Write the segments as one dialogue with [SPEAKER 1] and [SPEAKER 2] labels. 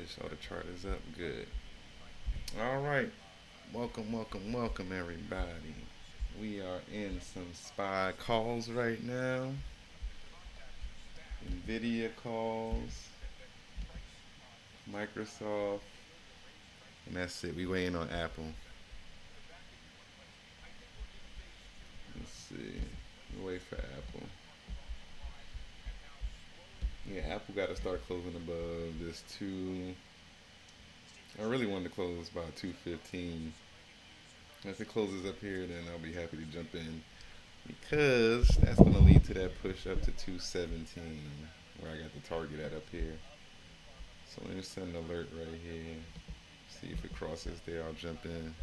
[SPEAKER 1] Oh, the chart is up. Good. All right. Welcome, everybody. We are in some SPY calls right now. NVIDIA calls, Microsoft, and that's it. We waiting on Apple. Let's see. We wait for Apple. Yeah, Apple got to start closing above this two. I really wanted to close by 215. If it closes up here, then I'll be happy to jump in because that's going to lead to that push up to 217 where I got the target at up here. So let me send an alert right here. See if it crosses there, I'll jump in.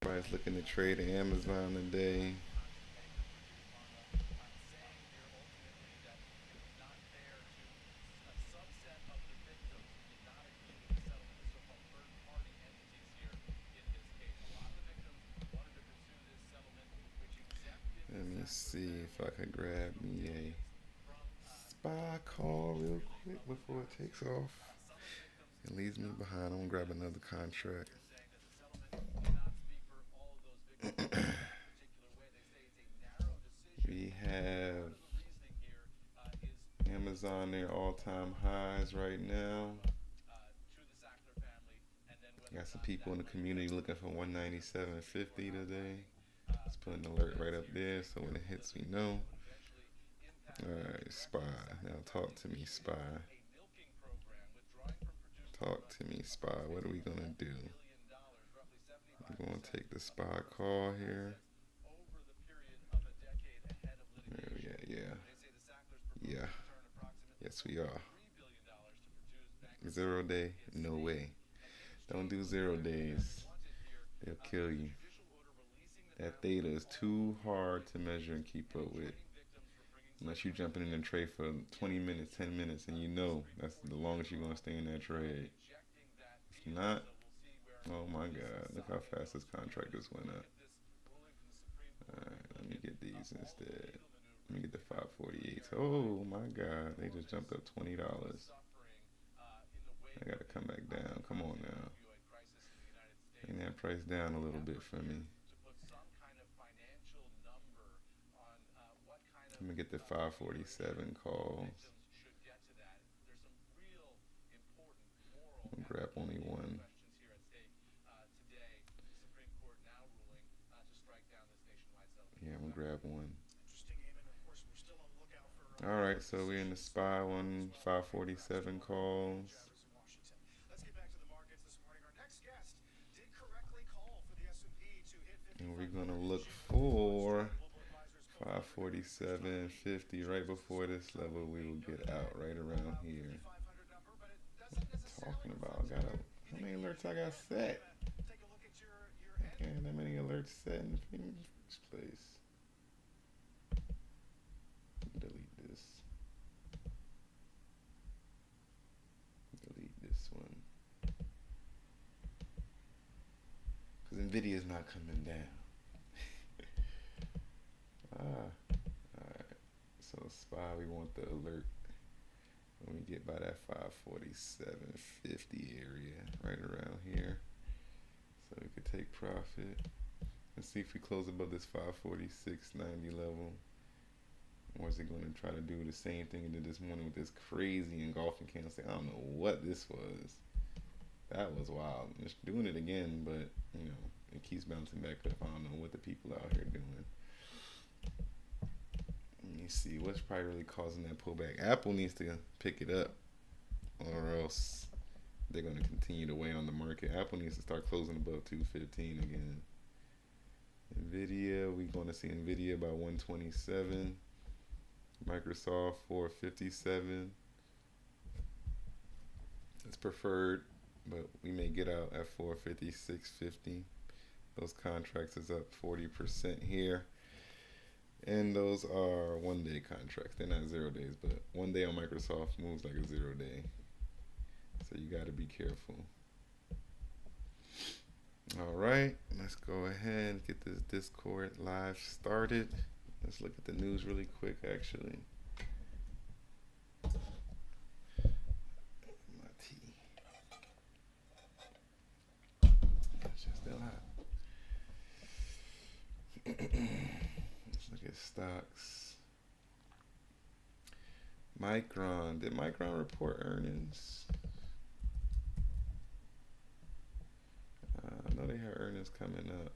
[SPEAKER 1] Everybody's looking to trade Amazon today. Let me see if I can grab me a SPY call real quick before it takes off. It leaves me behind. I'm gonna grab another contract. We have Amazon near all-time highs right now. Got some people in the community looking for 197.50 today. Let's put an alert right up there so when it hits, we know. Alright, SPY. Now talk to me, SPY. Talk to me, SPY. What are we gonna do? We're gonna take the SPY call here. Yeah. Yeah. Yes, we are. 0 day? No way. Don't do 0 days. They'll kill you. That theta is too hard to measure and keep up with. Unless you're jumping in a trade for 20 minutes, 10 minutes, and you know that's the longest you're going to stay in that trade. If not, oh my God, look how fast this contract just went up. Alright, let me get these instead. Let me get the 548. Oh my God, they just jumped up $20. I gotta come back down. Come on now. Bring that price down a little bit for me. Let me get the 547 calls. I'll grab only one. Yeah, I'm gonna grab one. Alright, so we're in the SPY one 547 calls. And we're gonna look for 547.50 right before this level. We will get out right around here. What I'm talking about? How many alerts I got set? I can't have that many alerts set in the first place. Delete this. Delete this one. Because NVIDIA is not coming down. Alright. So SPY, we want the alert when we get by that 547.50 area, right around here. So we could take profit. Let's see if we close above this 546.90 level. Or is it going to try to do the same thing it did this morning with this crazy engulfing candlestick? I don't know what this was. That was wild. It's doing it again, but you know, it keeps bouncing back up. I don't know what the people out here doing. Let me see what's probably really causing that pullback. Apple needs to pick it up, or else they're going to continue to weigh on the market. Apple needs to start closing above 215 again. NVIDIA, we're going to see NVIDIA by 127. Microsoft 457. It's preferred, but we may get out at 456.50. Those contracts is up 40% here. And those are 1 day contracts. They're not 0 days, but 1 day on Microsoft moves like a 0 day. So you got to be careful. All right, let's go ahead and get this Discord live started. Let's look at the news really quick, actually. Shit's still hot. Let's look at stocks. Micron. Did Micron report earnings? I know they had earnings coming up.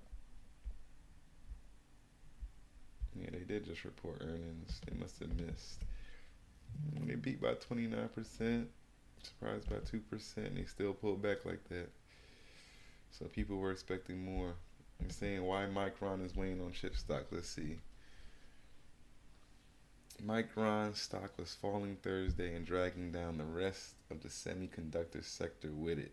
[SPEAKER 1] Yeah, they did just report earnings. They must have missed. They beat by 29%, surprised by 2%. They still pulled back like that. So people were expecting more. I'm saying why Micron is weighing on chip stock. Let's see. Micron stock was falling Thursday and dragging down the rest of the semiconductor sector with it.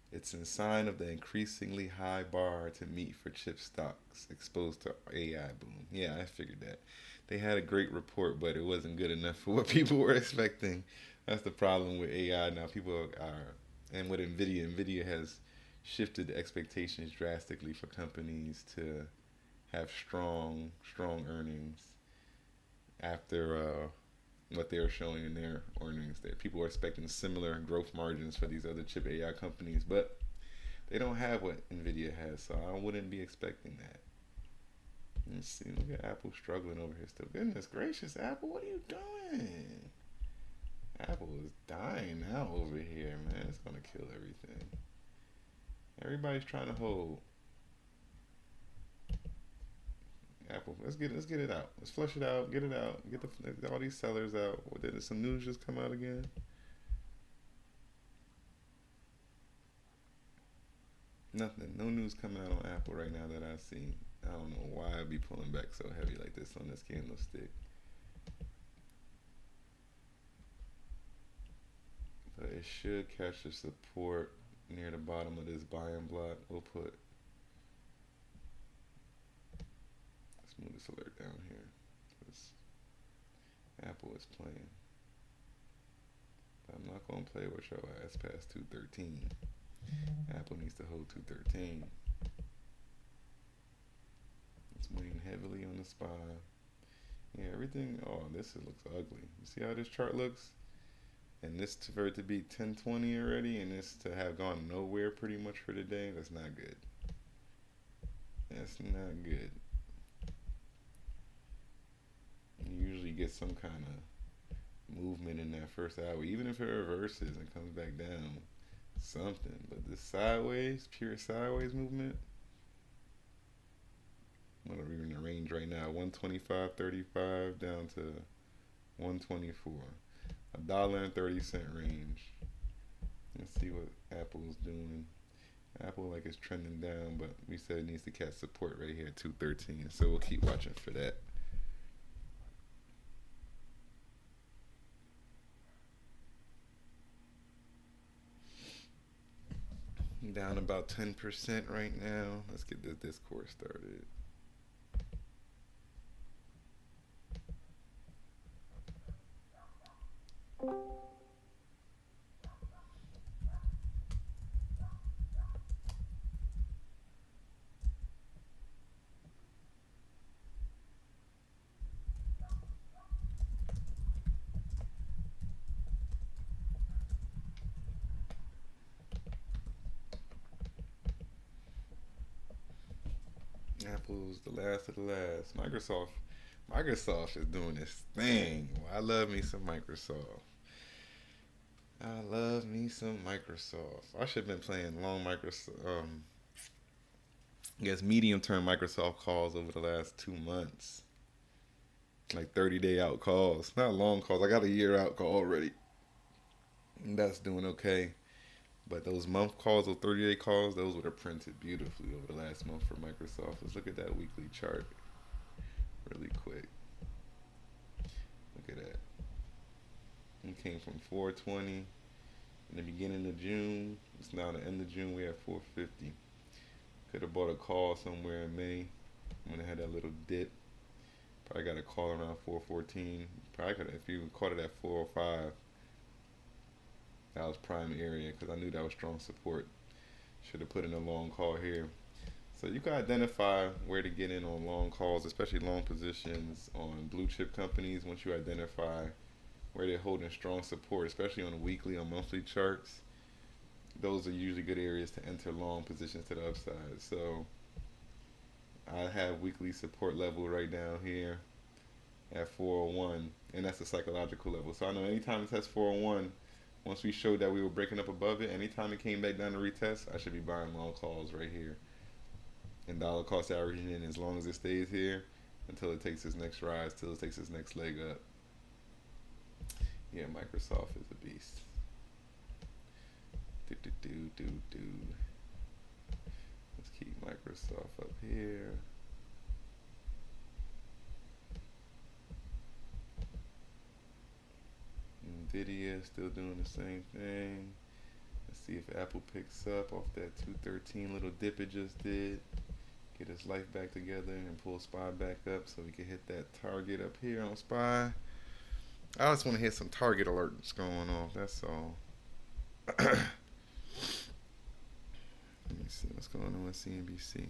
[SPEAKER 1] It's a sign of the increasingly high bar to meet for chip stocks exposed to AI boom. Yeah, I figured that. They had a great report, but it wasn't good enough for what people were expecting. That's the problem with AI now. People are, and with NVIDIA has shifted the expectations drastically for companies to have strong earnings after what they were showing in their earnings. That people are expecting similar growth margins for these other chip AI companies, but they don't have what NVIDIA has, so I wouldn't be expecting that. Let's see, look at Apple struggling over here still. Goodness gracious, Apple, what are you doing? Apple is dying now over here, man. It's gonna kill everything. Everybody's trying to hold. Apple, let's get it out. Let's flush it out. Get it out. Get all these sellers out. Did some news just come out again? Nothing. No news coming out on Apple right now that I see. I don't know why I'd be pulling back so heavy like this on this candlestick. But it should catch the support near the bottom of this buying block. We'll put. Let's move this alert down here. Because Apple is playing. But I'm not going to play with your ass past 213. Apple needs to hold 213. It's weighing heavily on the SPY. Yeah, everything. Oh, this looks ugly. You see how this chart looks? And this for it to be 1020 already, and this to have gone nowhere pretty much for the day. That's not good. That's not good. You usually get some kind of movement in that first hour, even if it reverses and comes back down. Something, but this sideways, pure sideways movement. What are we in the range right now? 125.35 down to 124. $1.30 range. Let's see what Apple's doing. Apple like it's trending down, but we said it needs to catch support right here at 213. So we'll keep watching for that. Down about 10% right now. Let's get this discourse started. Apple's the last of the last. Microsoft is doing this thing. Well, I love me some Microsoft. I love me some Microsoft. I should have been playing long Microsoft, I guess medium-term Microsoft calls over the last 2 months. Like 30-day out calls. Not long calls. I got a year out call already. And that's doing okay. But those month calls, those 30-day calls, those would have printed beautifully over the last month for Microsoft. Let's look at that weekly chart really quick. Look at that. It came from 420 in the beginning of June. It's now the end of June. We have 450. Could have bought a call somewhere in May when it had that little dip. Probably got a call around 414. Probably could have, if you caught it at 405. That was prime area because I knew that was strong support. Should have put in a long call here. So you can identify where to get in on long calls, especially long positions on blue chip companies. Once you identify where they're holding strong support, especially on the weekly or monthly charts, those are usually good areas to enter long positions to the upside. So I have weekly support level right down here at 401, and that's the psychological level. So I know anytime it tests 401, once we showed that we were breaking up above it, anytime it came back down to retest, I should be buying long calls right here. And dollar cost averaging in as long as it stays here until it takes its next rise, till it takes its next leg up. Yeah, Microsoft is a beast. Let's keep Microsoft up here. Nvidia still doing the same thing. Let's see if Apple picks up off that 213 little dip it just did. Get its life back together and pull SPY back up so we can hit that target up here on SPY. I just want to hit some target alerts going off, that's all. Let me see what's going on with CNBC.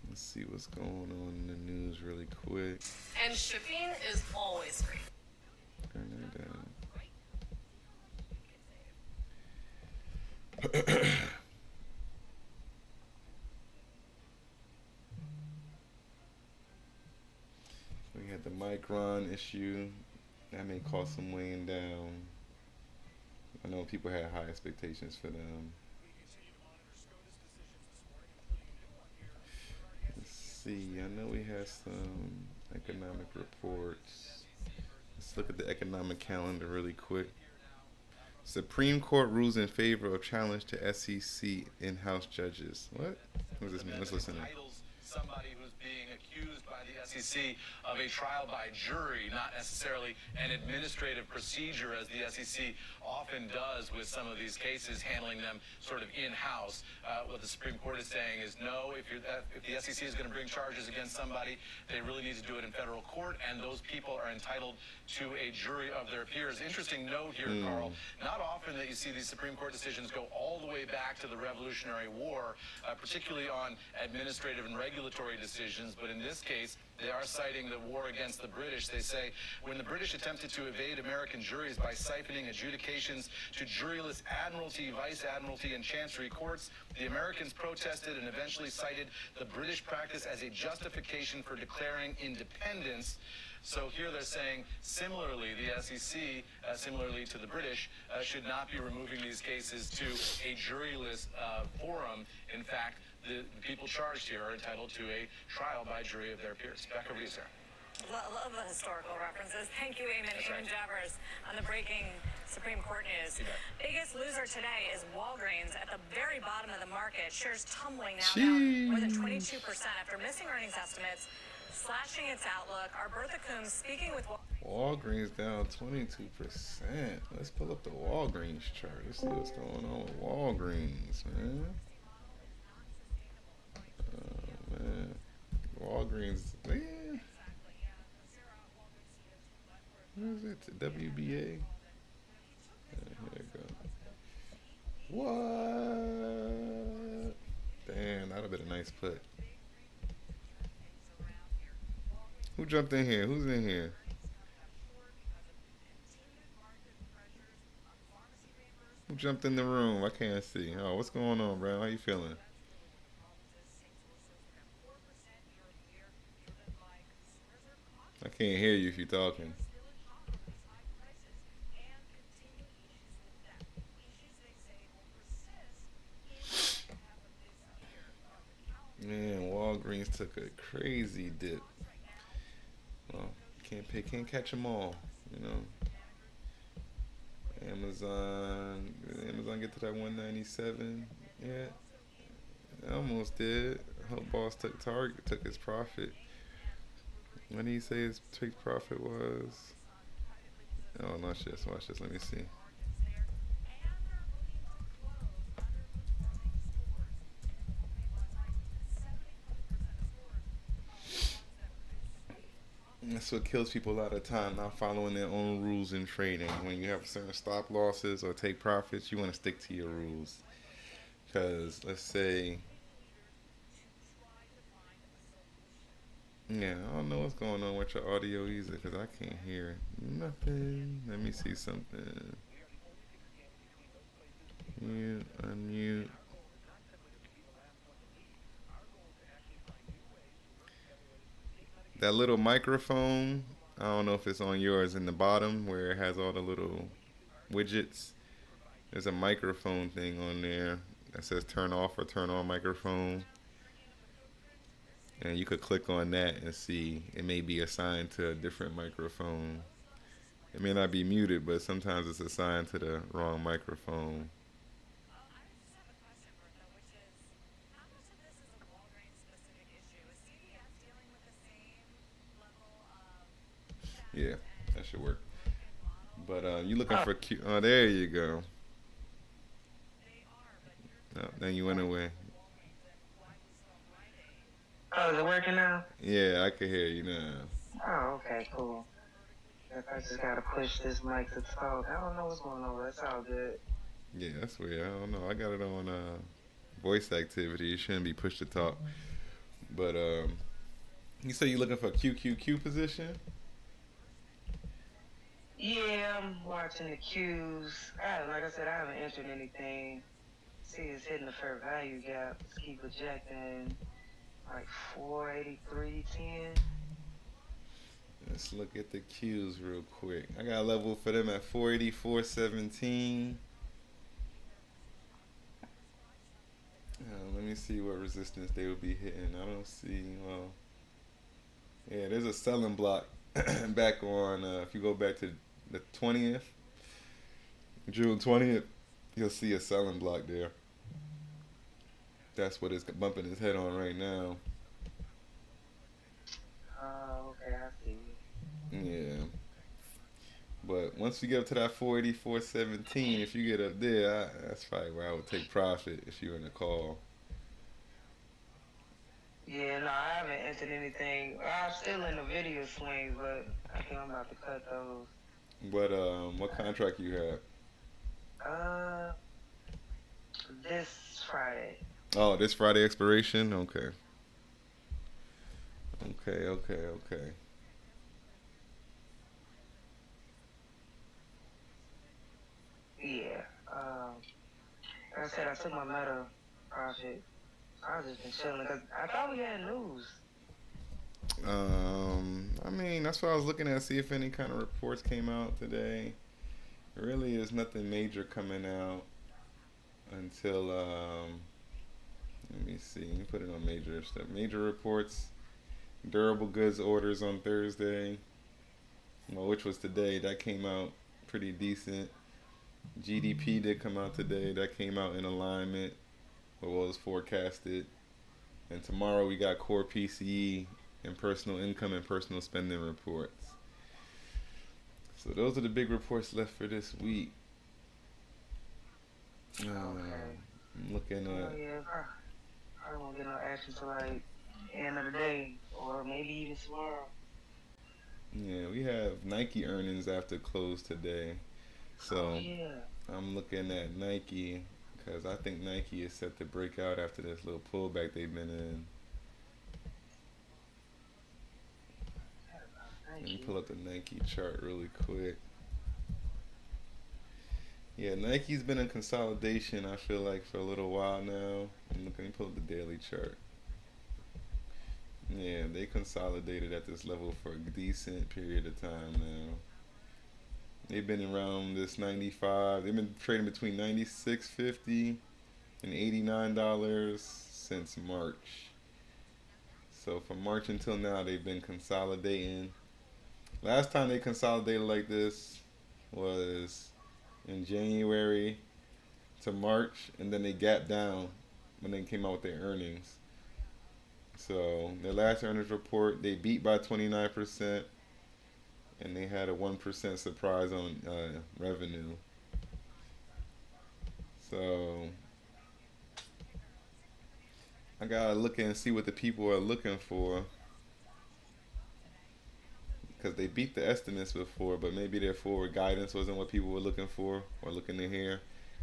[SPEAKER 1] Let's see what's going on in the news really quick.
[SPEAKER 2] And shipping is always free.
[SPEAKER 1] Turn that down. We had the Micron issue. That may cause some weighing down. I know people had high expectations for them. Let's see. I know we have some economic reports. Let's look at the economic calendar really quick. Supreme Court rules in favor of challenge to SEC in-house judges. What? What does this mean? Let's listen in.
[SPEAKER 3] Somebody who's being accused by the SEC of a trial by jury, not necessarily an administrative procedure, as the SEC often does with some of these cases, handling them sort of in-house. What the Supreme Court is saying is no, if the SEC is going to bring charges against somebody, they really need to do it in federal court, and those people are entitled to a jury of their peers. Interesting note here, Carl, not often that you see these Supreme Court decisions go all the way back to the Revolutionary War, particularly on administrative and regulatory decisions, but in this case, they are citing the war against the British. They say, when the British attempted to evade American juries by siphoning adjudications to juryless admiralty, vice admiralty, and chancery courts, the Americans protested and eventually cited the British practice as a justification for declaring independence. So here they're saying, similarly, the SEC, similarly to the British, should not be removing these cases to a juryless forum. In fact, the people charged here are entitled to a trial by jury of their peers. Back over to you, Sarah.
[SPEAKER 2] Love the historical references. Thank you, Eamon. Eamon Javers on the breaking Supreme Court news. Biggest loser today is Walgreens at the very bottom of the market. Shares tumbling now down more than 22% after missing earnings estimates, slashing its outlook. Our Bertha Coombs speaking with
[SPEAKER 1] Walgreens down 22%. Let's pull up the Walgreens chart. Let's see what's going on with Walgreens, man. Man. Walgreens, man. What is it? WBA? Here we go. What? Damn, that'd have been a nice put. Who jumped in here? Who's in here? Who jumped in the room? I can't see. Oh, what's going on, bro? How you feeling? I can't hear you if you're talking. Man, Walgreens took a crazy dip. Well, can't catch them all, you know. Amazon, did Amazon get to that 197 yet? Yeah, almost did. Hope Boss took Target, took his profit. When did he say his take profit was? Oh, watch this. Let me see. That's what kills people a lot of time, not following their own rules in trading. When you have certain stop losses or take profits, you want to stick to your rules. Because let's say Yeah, I don't know what's going on with your audio either because I can't hear nothing. Let me see something. Mute, unmute. That little microphone, I don't know if it's on yours in the bottom where it has all the little widgets. There's a microphone thing on there that says turn off or turn on microphone. And you could click on that and see it may be assigned to a different microphone. It may not be muted, but sometimes it's assigned to the wrong microphone. Yeah, that should work. But you looking for Q? Oh, there you go. Oh, then you went away.
[SPEAKER 4] Oh, is it working now?
[SPEAKER 1] Yeah, I can hear you now.
[SPEAKER 4] Oh, okay, cool. I just gotta push this mic to talk. I don't know what's going on, but it's all good.
[SPEAKER 1] Yeah, that's weird. I don't know. I got it on voice activity. It shouldn't be push to talk. But you say you looking for a QQQ position?
[SPEAKER 4] Yeah, I'm watching the cues. Like I said, I haven't entered anything. See, it's hitting the fair value gap. Let's keep projecting like 483.10.
[SPEAKER 1] Let's look at the Qs real quick. I got a level for them at 484.17. Let me see what resistance they will be hitting. I don't see, well, yeah, there's a selling block back on, if you go back to the 20th, June 20th, you'll see a selling block there. That's what it's bumping his head on right now.
[SPEAKER 4] Oh, okay, I see.
[SPEAKER 1] Yeah. But once you get up to that 484.17, if you get up there, that's probably where I would take profit if you're in a call.
[SPEAKER 4] Yeah, no, I haven't entered anything. I'm still in the video swings, but I think I'm about to cut those.
[SPEAKER 1] What contract you have?
[SPEAKER 4] This Friday.
[SPEAKER 1] Oh, this Friday expiration? Okay. Okay.
[SPEAKER 4] Yeah. Like I said, I took my meta profit. I just been chilling because I thought we had news.
[SPEAKER 1] I mean, that's what I was looking at, see if any kind of reports came out today. Really, there's nothing major coming out until, let me see, you put it on major stuff. Major reports, durable goods orders on Thursday, well, which was today, that came out pretty decent. GDP did come out today, that came out in alignment with what was forecasted. And tomorrow we got core PCE and personal income and personal spending reports. So those are the big reports left for this week.
[SPEAKER 4] Okay.
[SPEAKER 1] I'm looking at.
[SPEAKER 4] Yeah, I won't get no action till like end of the day or maybe even tomorrow.
[SPEAKER 1] Yeah, we have Nike earnings after close today. So
[SPEAKER 4] yeah.
[SPEAKER 1] I'm looking at Nike because I think Nike is set to break out after this little pullback they've been in. Let me pull up the Nike chart really quick. Yeah, Nike's been in consolidation, I feel like, for a little while now. Let me pull up the daily chart. Yeah, they consolidated at this level for a decent period of time now. They've been around this 95. They've been trading between $96.50 and $89 since March. So from March until now, they've been consolidating. Last time they consolidated like this was in January to March, and then they gapped down when they came out with their earnings. So their last earnings report, they beat by 29%, and they had a 1% surprise on revenue. So I gotta look and see what the people are looking for, because they beat the estimates before, but maybe their forward guidance wasn't what people were looking for or looking to hear.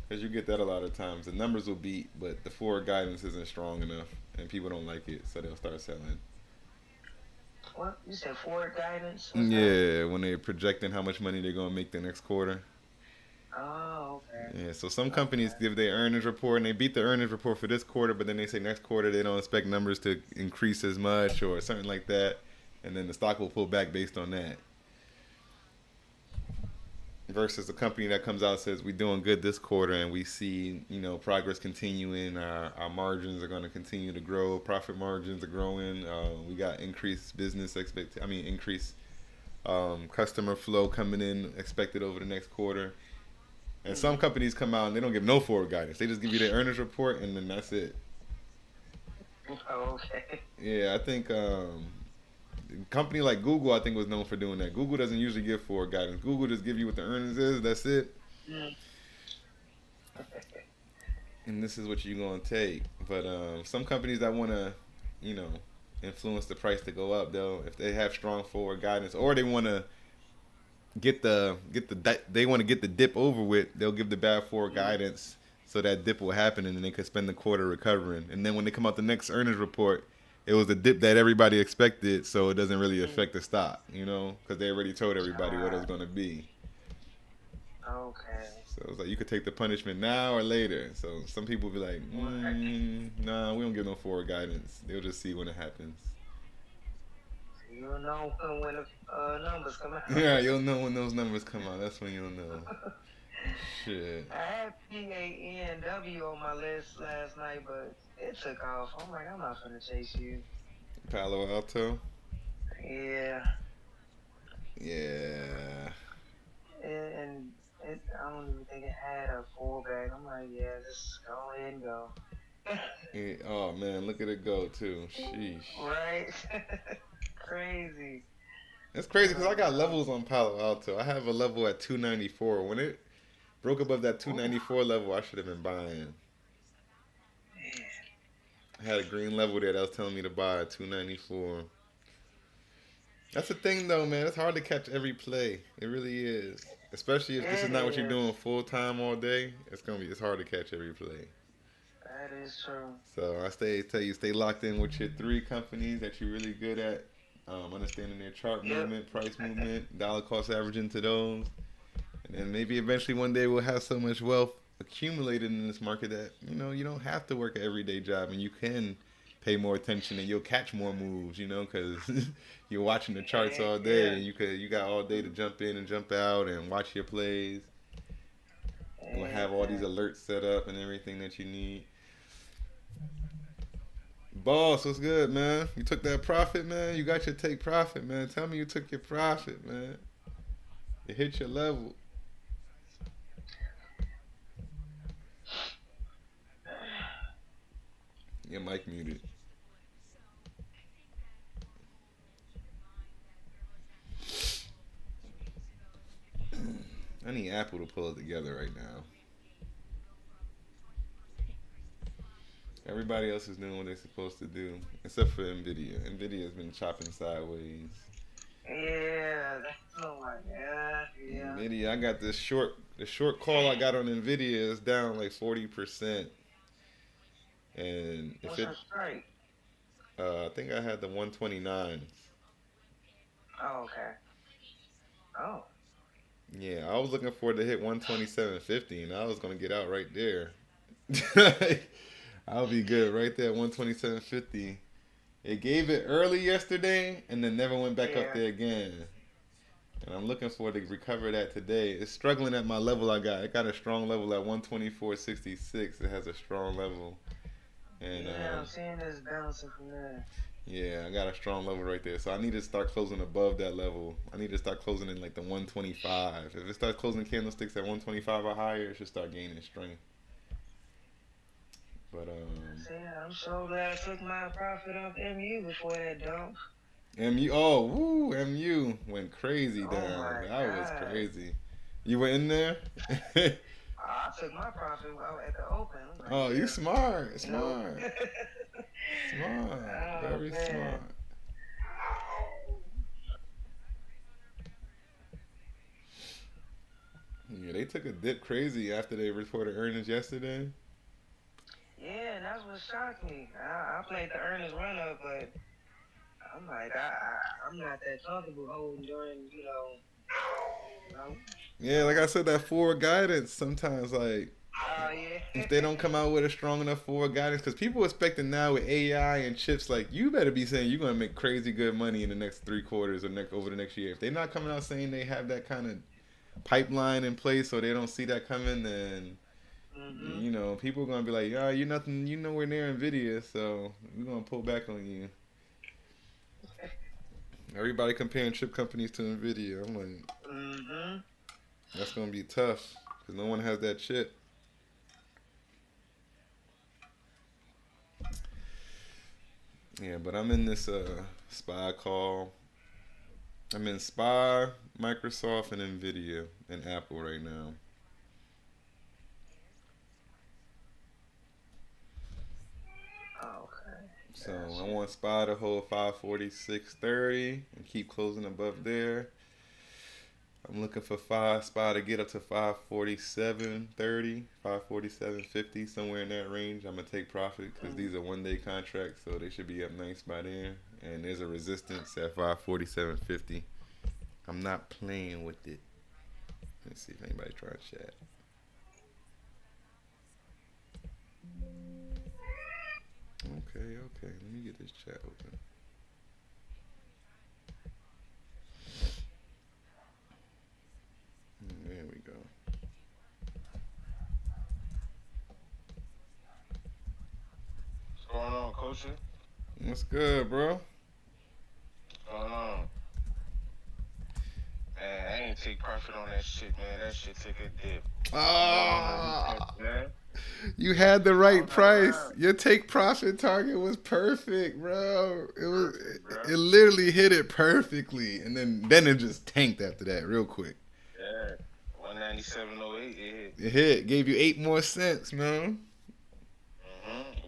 [SPEAKER 1] Because you get that a lot of times. The numbers will beat, but the forward guidance isn't strong enough, and people don't like it, so they'll start selling.
[SPEAKER 4] what you said, forward guidance? What's that?
[SPEAKER 1] Yeah, when they're projecting how much money they're gonna make the next quarter.
[SPEAKER 4] Oh, okay.
[SPEAKER 1] Yeah, so some companies give their earnings report and they beat the earnings report for this quarter, but then they say next quarter they don't expect numbers to increase as much or something like that, and then the stock will pull back based on that. Versus a company that comes out and says we're doing good this quarter and we see progress continuing, our margins are going to continue to grow, profit margins are growing, we got increased increased customer flow coming in expected over the next quarter. And some companies come out and they don't give no forward guidance, they just give you their earnings report and then that's it.
[SPEAKER 4] Oh, okay.
[SPEAKER 1] Yeah, I think a company like Google, I think, was known for doing that. Google doesn't usually give forward guidance. Google just give you what the earnings is. That's it. And this is what you're gonna take. But some companies that wanna, influence the price to go up, though, if they have strong forward guidance, or they wanna get the dip over with, they'll give the bad forward guidance so that dip will happen, and then they could spend the quarter recovering. And then when they come out the next earnings report, it was the dip that everybody expected, so it doesn't really affect the stock, because they already told everybody what it was going to be.
[SPEAKER 4] Okay.
[SPEAKER 1] So it's like you could take the punishment now or later. So some people be like, nah, we don't give no forward guidance. They'll just see when it happens.
[SPEAKER 4] You'll know when the numbers come out.
[SPEAKER 1] Yeah, you'll know when those numbers come out. That's when you'll know. Shit.
[SPEAKER 4] I had PANW on my list last night, but it took off. I'm like, I'm not gonna chase you.
[SPEAKER 1] Palo Alto?
[SPEAKER 4] Yeah.
[SPEAKER 1] Yeah.
[SPEAKER 4] And I don't even think it had a fallback. I'm like, yeah, just go ahead and go.
[SPEAKER 1] Yeah, oh man, look at it go too. Sheesh.
[SPEAKER 4] Right? Crazy.
[SPEAKER 1] It's crazy because I got levels on Palo Alto. I have a level at 294. When it broke above that 294 level, I should have been buying. I had a green level there that was telling me to buy at 294. That's the thing though, man. It's hard to catch every play. It really is. Especially if this is not what you're doing full time all day. It's hard to catch every play.
[SPEAKER 4] That is true.
[SPEAKER 1] So I tell you, stay locked in with your 3 companies that you're really good at. Understanding their chart movement, price movement, dollar cost averaging to those. And then maybe eventually one day we'll have so much wealth accumulated in this market that, you don't have to work an everyday job and you can pay more attention and you'll catch more moves, because you're watching the charts all day and you got all day to jump in and jump out and watch your plays. You'll have all these alerts set up and everything that you need. Boss, what's good, man? You took that profit, man? You got your take profit, man. Tell me you took your profit, man. You hit your level. Your mic muted. I need Apple to pull it together right now. Everybody else is doing what they're supposed to do, except for NVIDIA. NVIDIA's been chopping sideways.
[SPEAKER 4] Yeah, oh my god, yeah.
[SPEAKER 1] NVIDIA, I got the short call I got on NVIDIA is down like 40%. And
[SPEAKER 4] What's your strike?
[SPEAKER 1] I think I had the 129s.
[SPEAKER 4] Oh, okay. Oh.
[SPEAKER 1] Yeah, I was looking for it to hit 127.50, and I was gonna get out right there. I'll be good right there, 127.50. It gave it early yesterday, and then never went back up there again. And I'm looking for it to recover that today. It's struggling at my level I got. It got a strong level at 124.66. It has a strong level. And
[SPEAKER 4] I'm seeing this bouncing from there.
[SPEAKER 1] Yeah, I got a strong level right there. So I need to start closing above that level. I need to start closing in like the 125. If it starts closing candlesticks at 125 or higher, it should start gaining strength. But
[SPEAKER 4] I'm so glad I took my profit off MU before that dump.
[SPEAKER 1] MU went crazy down. That was crazy. You were in there?
[SPEAKER 4] I took my profit at the open.
[SPEAKER 1] Like, you smart.
[SPEAKER 4] Smart.
[SPEAKER 1] Very smart. Yeah, they took a dip crazy after they reported earnings yesterday.
[SPEAKER 4] Yeah, and that's what shocked me. I played the earnings run up, but I'm like, I'm not that comfortable holding during, you know.
[SPEAKER 1] Yeah, like I said, that forward guidance sometimes, like,
[SPEAKER 4] Oh yeah.
[SPEAKER 1] if they don't come out with a strong enough forward guidance, because people expecting now with AI and chips, like, you better be saying you're gonna make crazy good money in the next 3 quarters or over the next year. If they're not coming out saying they have that kind of pipeline in place, so they don't see that coming, then
[SPEAKER 4] Mhm.
[SPEAKER 1] people are gonna be like, "Yeah, you nothing, you nowhere near Nvidia, so we're gonna pull back on you." Everybody comparing chip companies to Nvidia. I'm like,
[SPEAKER 4] Mhm.
[SPEAKER 1] that's gonna be tough because no one has that chip. Yeah, but I'm in this SPY call. I'm in SPY, Microsoft, and Nvidia, and Apple right now.
[SPEAKER 4] Okay.
[SPEAKER 1] So I
[SPEAKER 4] Gotcha.
[SPEAKER 1] want SPY to hold 546.30 and keep closing above there. I'm looking for SPY to get up to 547.30, 547.50, somewhere in that range. I'm gonna take profit because these are 1 day contracts, so they should be up nice by there. And there's a resistance at 547.50. I'm not playing with it. Let's see if anybody's trying to chat. Okay, okay. Let me get this chat open. There we go.
[SPEAKER 5] What's going on, Culture?
[SPEAKER 1] What's good, bro?
[SPEAKER 5] What's going on? Man, I ain't take profit on that shit, man. That shit took a dip. I'm waiting on the
[SPEAKER 1] Ah,
[SPEAKER 5] retest, man.
[SPEAKER 1] you had the
[SPEAKER 5] I
[SPEAKER 1] right
[SPEAKER 5] was not
[SPEAKER 1] price.
[SPEAKER 5] around.
[SPEAKER 1] Your take profit target was perfect, bro. It was.
[SPEAKER 5] Perfect, bro.
[SPEAKER 1] It literally hit it perfectly, and then it just tanked after that, real quick.
[SPEAKER 5] Yeah. 197.08, it hit.
[SPEAKER 1] It hit, gave you 8 more cents, man.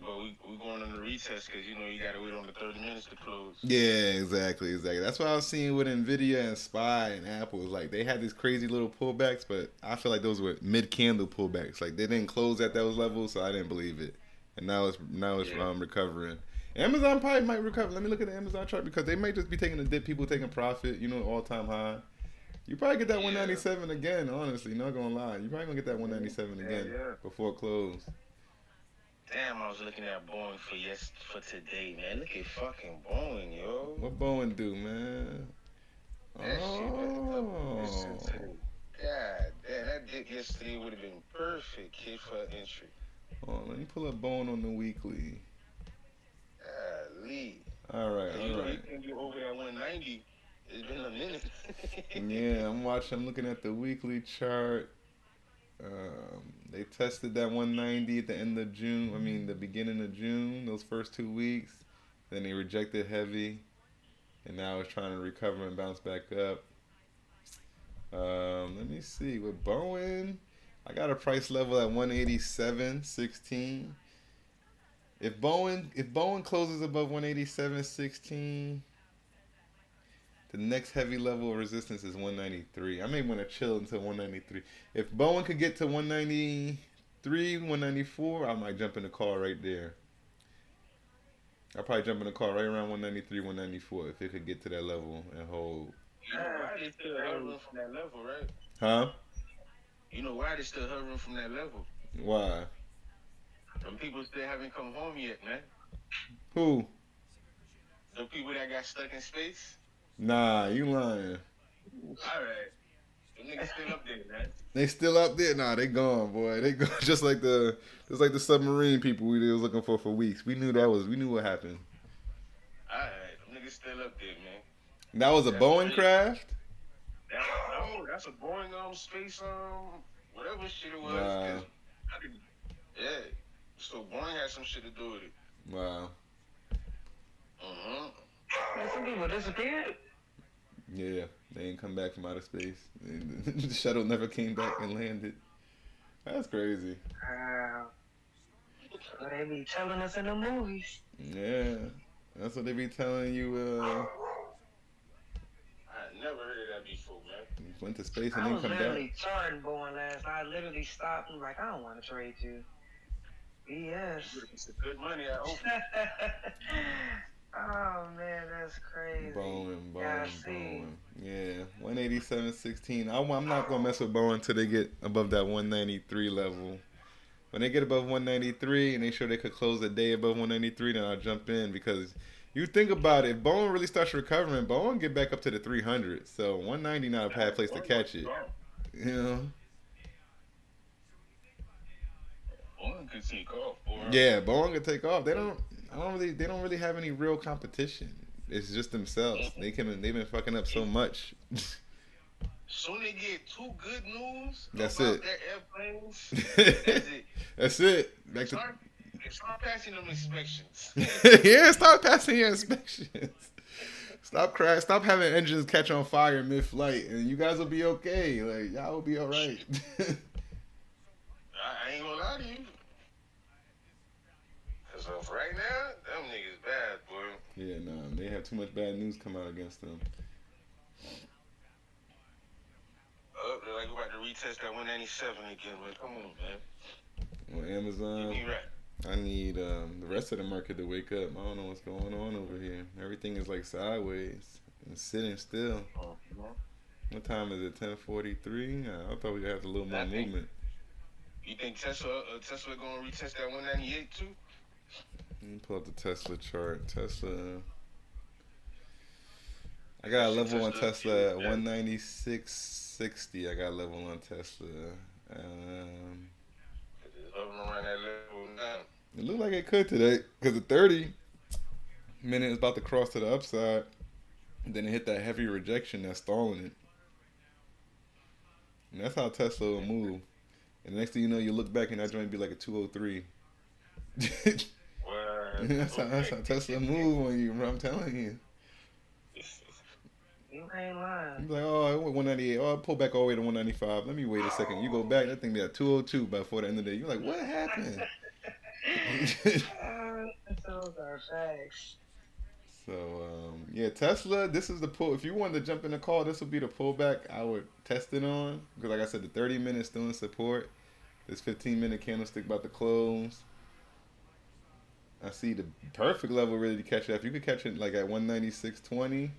[SPEAKER 5] But we going on the retest because, you got to wait on the 30 minutes to close.
[SPEAKER 1] Yeah, exactly. That's what I was seeing with Nvidia and SPY and Apple. It's like they had these crazy little pullbacks, but I feel like those were mid candle pullbacks. Like they didn't close at those levels, so I didn't believe it. And now it's
[SPEAKER 5] Yeah.
[SPEAKER 1] recovering. Amazon probably might recover. Let me look at the Amazon chart because they might just be taking a dip. People taking profit, all time high. You probably get that
[SPEAKER 5] Yeah.
[SPEAKER 1] 197 again. Honestly, not gonna lie, you probably gonna get that 197 again
[SPEAKER 5] Yeah.
[SPEAKER 1] before close.
[SPEAKER 5] Damn, I was looking at Boeing for today, man. Look at fucking Boeing, yo.
[SPEAKER 1] What Bowen do, man?
[SPEAKER 5] That shit went up
[SPEAKER 1] Oh.
[SPEAKER 5] today. God damn, that dip yesterday would have been perfect, kid, for entry.
[SPEAKER 1] Oh, let me pull up Bone on the weekly.
[SPEAKER 5] Lee.
[SPEAKER 1] All right,
[SPEAKER 5] Cause
[SPEAKER 1] all right.
[SPEAKER 5] he can get over that 190. It's been a minute.
[SPEAKER 1] Yeah, I'm looking at the weekly chart. They tested that 190 at the end of June. I mean, the beginning of June, those first 2 weeks. Then they rejected heavy, and now it's trying to recover and bounce back up. Let me see. With Bowen, I got a price level at 187.16. If Bowen closes above 187.16, the next heavy level of resistance is 193. I may want to chill until 193. If Bowen could get to 193, 194, I might jump in the call right there. I'll probably jump in the call right around 193, 194 if it could get to that level and hold.
[SPEAKER 5] You know why they still hovering from that level, right?
[SPEAKER 1] Huh?
[SPEAKER 5] You know why they still hovering from that level?
[SPEAKER 1] Why?
[SPEAKER 5] Them people still haven't come home yet, man.
[SPEAKER 1] Who?
[SPEAKER 5] The people that got stuck in space.
[SPEAKER 1] Nah, you lying.
[SPEAKER 5] Alright. Them niggas still up there, man.
[SPEAKER 1] They still up there? Nah, they gone, boy. They gone just like the submarine people we was looking for weeks. We knew what happened.
[SPEAKER 5] Alright. Them niggas still up there, man.
[SPEAKER 1] That was a
[SPEAKER 5] That's
[SPEAKER 1] Boeing
[SPEAKER 5] crazy.
[SPEAKER 1] craft?
[SPEAKER 5] No, that's a Boeing space whatever shit it was.
[SPEAKER 1] Wow.
[SPEAKER 5] Yeah. So Boeing had some shit to do with it.
[SPEAKER 1] Wow.
[SPEAKER 4] Some people disappeared.
[SPEAKER 1] Yeah, they ain't come back from outer space. The shuttle never came back and landed. That's crazy.
[SPEAKER 4] Wow. What they be telling us in the movies.
[SPEAKER 1] Yeah, that's what they be telling you.
[SPEAKER 5] I never heard of that before, man.
[SPEAKER 1] Went to space and
[SPEAKER 4] I
[SPEAKER 1] then
[SPEAKER 4] was
[SPEAKER 1] come
[SPEAKER 4] literally
[SPEAKER 1] back.
[SPEAKER 4] charting Boeing last night. I literally stopped and like, I don't want to trade you. BS.
[SPEAKER 5] It's good money, I hope.
[SPEAKER 4] Oh man, that's crazy.
[SPEAKER 1] Boeing. Yeah, 187.16. I'm not gonna mess with Boeing until they get above that 193 level. When they get above 193 and they show they could close the day above 193, then I'll jump in because you think about it, if Boeing really starts recovering, Boeing get back up to the 300. So 190 not a bad place to catch it. You know.
[SPEAKER 5] Boeing could take off, boy.
[SPEAKER 1] Yeah, Boeing could take off. They don't really have any real competition. It's just themselves. They've been fucking up so much.
[SPEAKER 5] Soon they get two good news.
[SPEAKER 1] That's
[SPEAKER 5] about
[SPEAKER 1] it.
[SPEAKER 5] Their airplanes. That's it.
[SPEAKER 1] That's it.
[SPEAKER 5] Start passing them inspections.
[SPEAKER 1] Yeah, stop passing your inspections. Stop having engines catch on fire mid-flight, and you guys will be okay. Like y'all will be all right.
[SPEAKER 5] I ain't gonna lie to you. Cause right now, them niggas bad, boy.
[SPEAKER 1] Yeah, nah, they have too much bad news come out against them.
[SPEAKER 5] They're like about to retest that 197 again, but come on, man.
[SPEAKER 1] On Amazon,
[SPEAKER 5] Get me right.
[SPEAKER 1] I need the rest of the market to wake up. I don't know what's going on over here. Everything is like sideways and sitting still. What time is it? 10:43. I thought we had a little more movement.
[SPEAKER 5] You think Tesla gonna retest that 198 too?
[SPEAKER 1] Let me pull up the Tesla chart. Tesla. I got a level on Tesla at 196.60. I got a level on Tesla. It looked like it could today because the 30-minute is about to cross to the upside. Then it hit that heavy rejection that's stalling it. And that's how Tesla will move. And the next thing you know, you look back and that joint be like a 203. That's how Tesla move on you, bro. I'm telling you.
[SPEAKER 4] You ain't lying.
[SPEAKER 1] You're like, oh, I went 198. Oh, I pulled back all the way to 195. Let me wait a second. You go back, that thing be at 202 before the end of the day. You're like, what happened?
[SPEAKER 4] Those are facts.
[SPEAKER 1] So, yeah, Tesla, this is the pull. If you wanted to jump in the call, this would be the pullback I would test it on. Because like I said, the 30-minute still in support. This 15-minute candlestick about to close. I see the perfect level really to catch it. If you could catch it like at 196.20,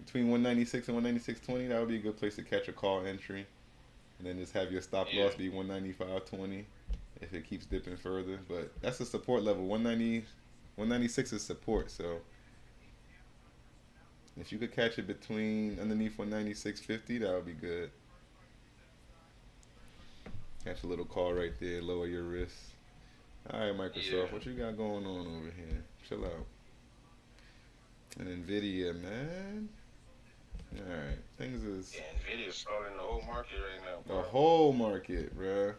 [SPEAKER 1] between 196 and 196.20, that would be a good place to catch a call entry. And then just have your stop loss be 195.20 if it keeps dipping further. But that's a support level. 196 is support, so if you could catch it underneath 196.50, that would be good. Catch a little call right there, lower your risk. All right, Microsoft, what you got going on over here? Chill out. And Nvidia, man. All right, things is.
[SPEAKER 5] Yeah, Nvidia's stalling the whole market right now, bro.
[SPEAKER 1] The whole market, bruh.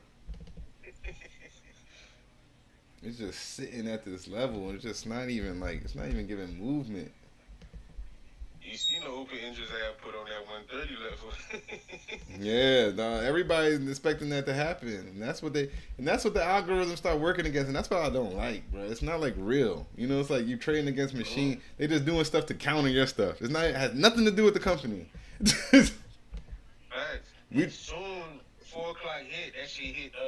[SPEAKER 1] It's just sitting at this level, and it's just not even giving movement.
[SPEAKER 5] You know who put interest I have put on that 130 level.
[SPEAKER 1] Yeah, dog, everybody's expecting that to happen, and that's what the algorithms start working against, and that's what I don't like, bro. It's not like real, you know. It's like you trading against machine. They just doing stuff to counter your stuff. It has nothing to do with the company.
[SPEAKER 5] Facts. Soon 4 o'clock hit. That shit hit. You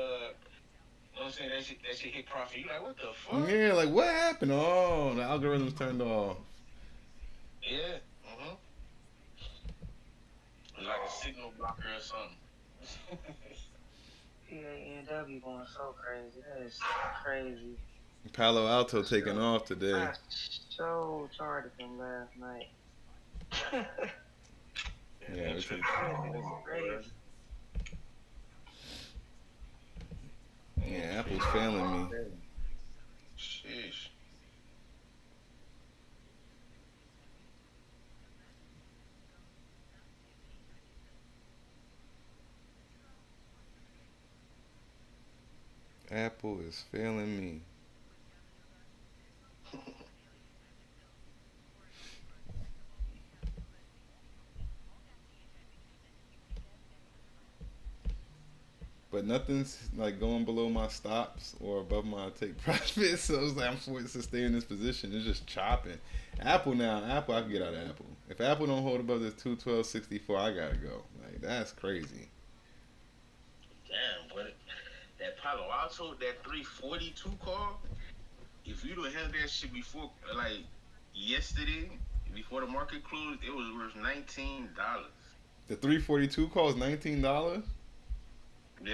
[SPEAKER 5] know what I'm saying? That shit hit profit. You like, what the fuck?
[SPEAKER 1] Yeah, like what happened? Oh, the algorithms turned off.
[SPEAKER 5] Yeah. Like a signal blocker or something.
[SPEAKER 4] PANW going so crazy. That is crazy.
[SPEAKER 1] Palo Alto taking off today.
[SPEAKER 4] I so charted them last night.
[SPEAKER 1] Yeah, it's
[SPEAKER 4] crazy.
[SPEAKER 1] Yeah, Apple's failing me.
[SPEAKER 5] Sheesh.
[SPEAKER 1] Apple is failing me. But nothing's like going below my stops or above my take profits. So it's like I'm forced to stay in this position. It's just chopping. Apple, I can get out of Apple. If Apple don't hold above this 212.64, I gotta go. Like that's crazy.
[SPEAKER 5] Damn, but that Palo Alto, that 342 call, if you don't have that shit before, like yesterday, Before the market closed, it was worth $19.
[SPEAKER 1] The 342 cost $19.
[SPEAKER 5] Yeah.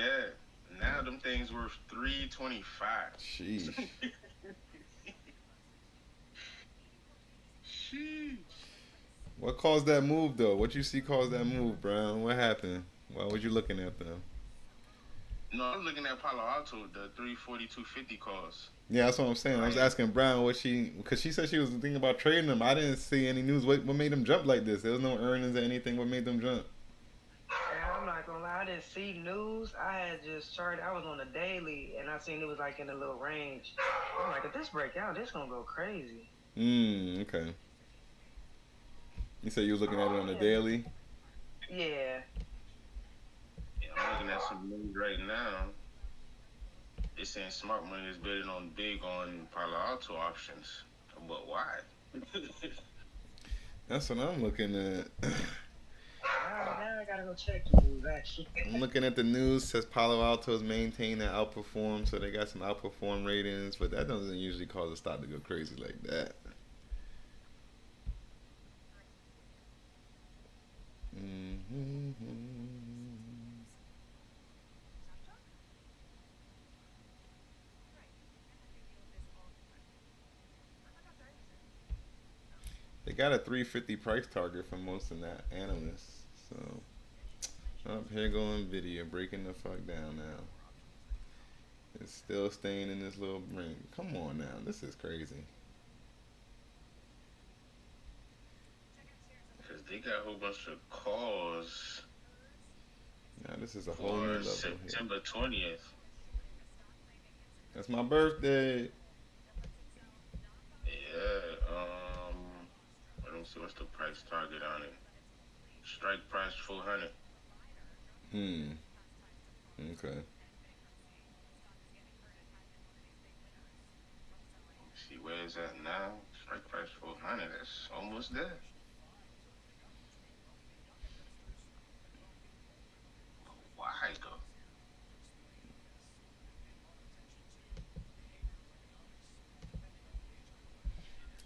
[SPEAKER 5] Now them things worth $325.
[SPEAKER 1] Sheesh.
[SPEAKER 5] Sheesh.
[SPEAKER 1] What caused that move though? What you see caused that move, Brown? What happened? Why was you looking at them?
[SPEAKER 5] No, I was looking at Palo Alto, the 342.50 cost.
[SPEAKER 1] Yeah, that's what I'm saying. I was asking Brown what because she said she was thinking about trading them. I didn't see any news. What made them jump like this? There was no earnings or anything. What made them jump?
[SPEAKER 4] Yeah, I'm not gonna lie, I didn't see news. I had just started. I was on the daily, and I seen it was like in a little range. I'm like, if this break out, this gonna go crazy.
[SPEAKER 1] Okay. You said you was looking at it on the daily?
[SPEAKER 4] Yeah.
[SPEAKER 5] Yeah, I'm looking at some news right now. They're saying smart money is bidding on big on Palo Alto options. But why?
[SPEAKER 1] That's what I'm looking at.
[SPEAKER 4] Now I gotta go check the news, actually.
[SPEAKER 1] I'm looking at the news. Says Palo Alto's maintained and outperformed, so they got some outperform ratings, but that doesn't usually cause a stock to go crazy like that. They got a 350 price target for most of that analysts. So, up here going Nvidia breaking the fuck down now. It's still staying in this little ring. Come on now, this is crazy.
[SPEAKER 5] Because they got a whole bunch of calls.
[SPEAKER 1] Now this is a whole new level
[SPEAKER 5] September
[SPEAKER 1] here.
[SPEAKER 5] 20th.
[SPEAKER 1] That's my birthday.
[SPEAKER 5] Yeah, let me see what's the price target on it. Strike price 400.
[SPEAKER 1] Okay.
[SPEAKER 5] See where it's at now. Strike price 400. That's almost there. Why though?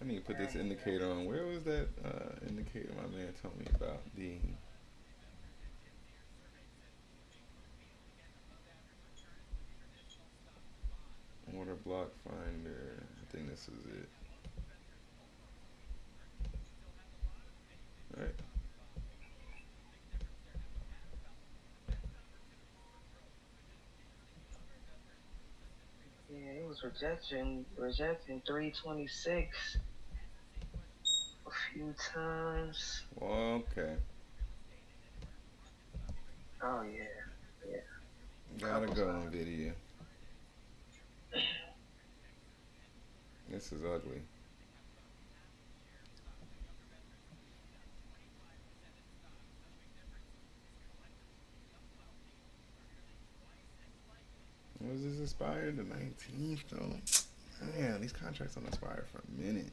[SPEAKER 1] I need to put this indicator on. Where was that indicator my man told me about? The order block finder. I think this is it. All right.
[SPEAKER 4] Yeah, it was rejecting 326 a few times.
[SPEAKER 1] Okay.
[SPEAKER 4] Oh yeah.
[SPEAKER 1] Gotta go, Nvidia. This is ugly. Was this expired? The 19th though? Man, these contracts don't expire for a minute.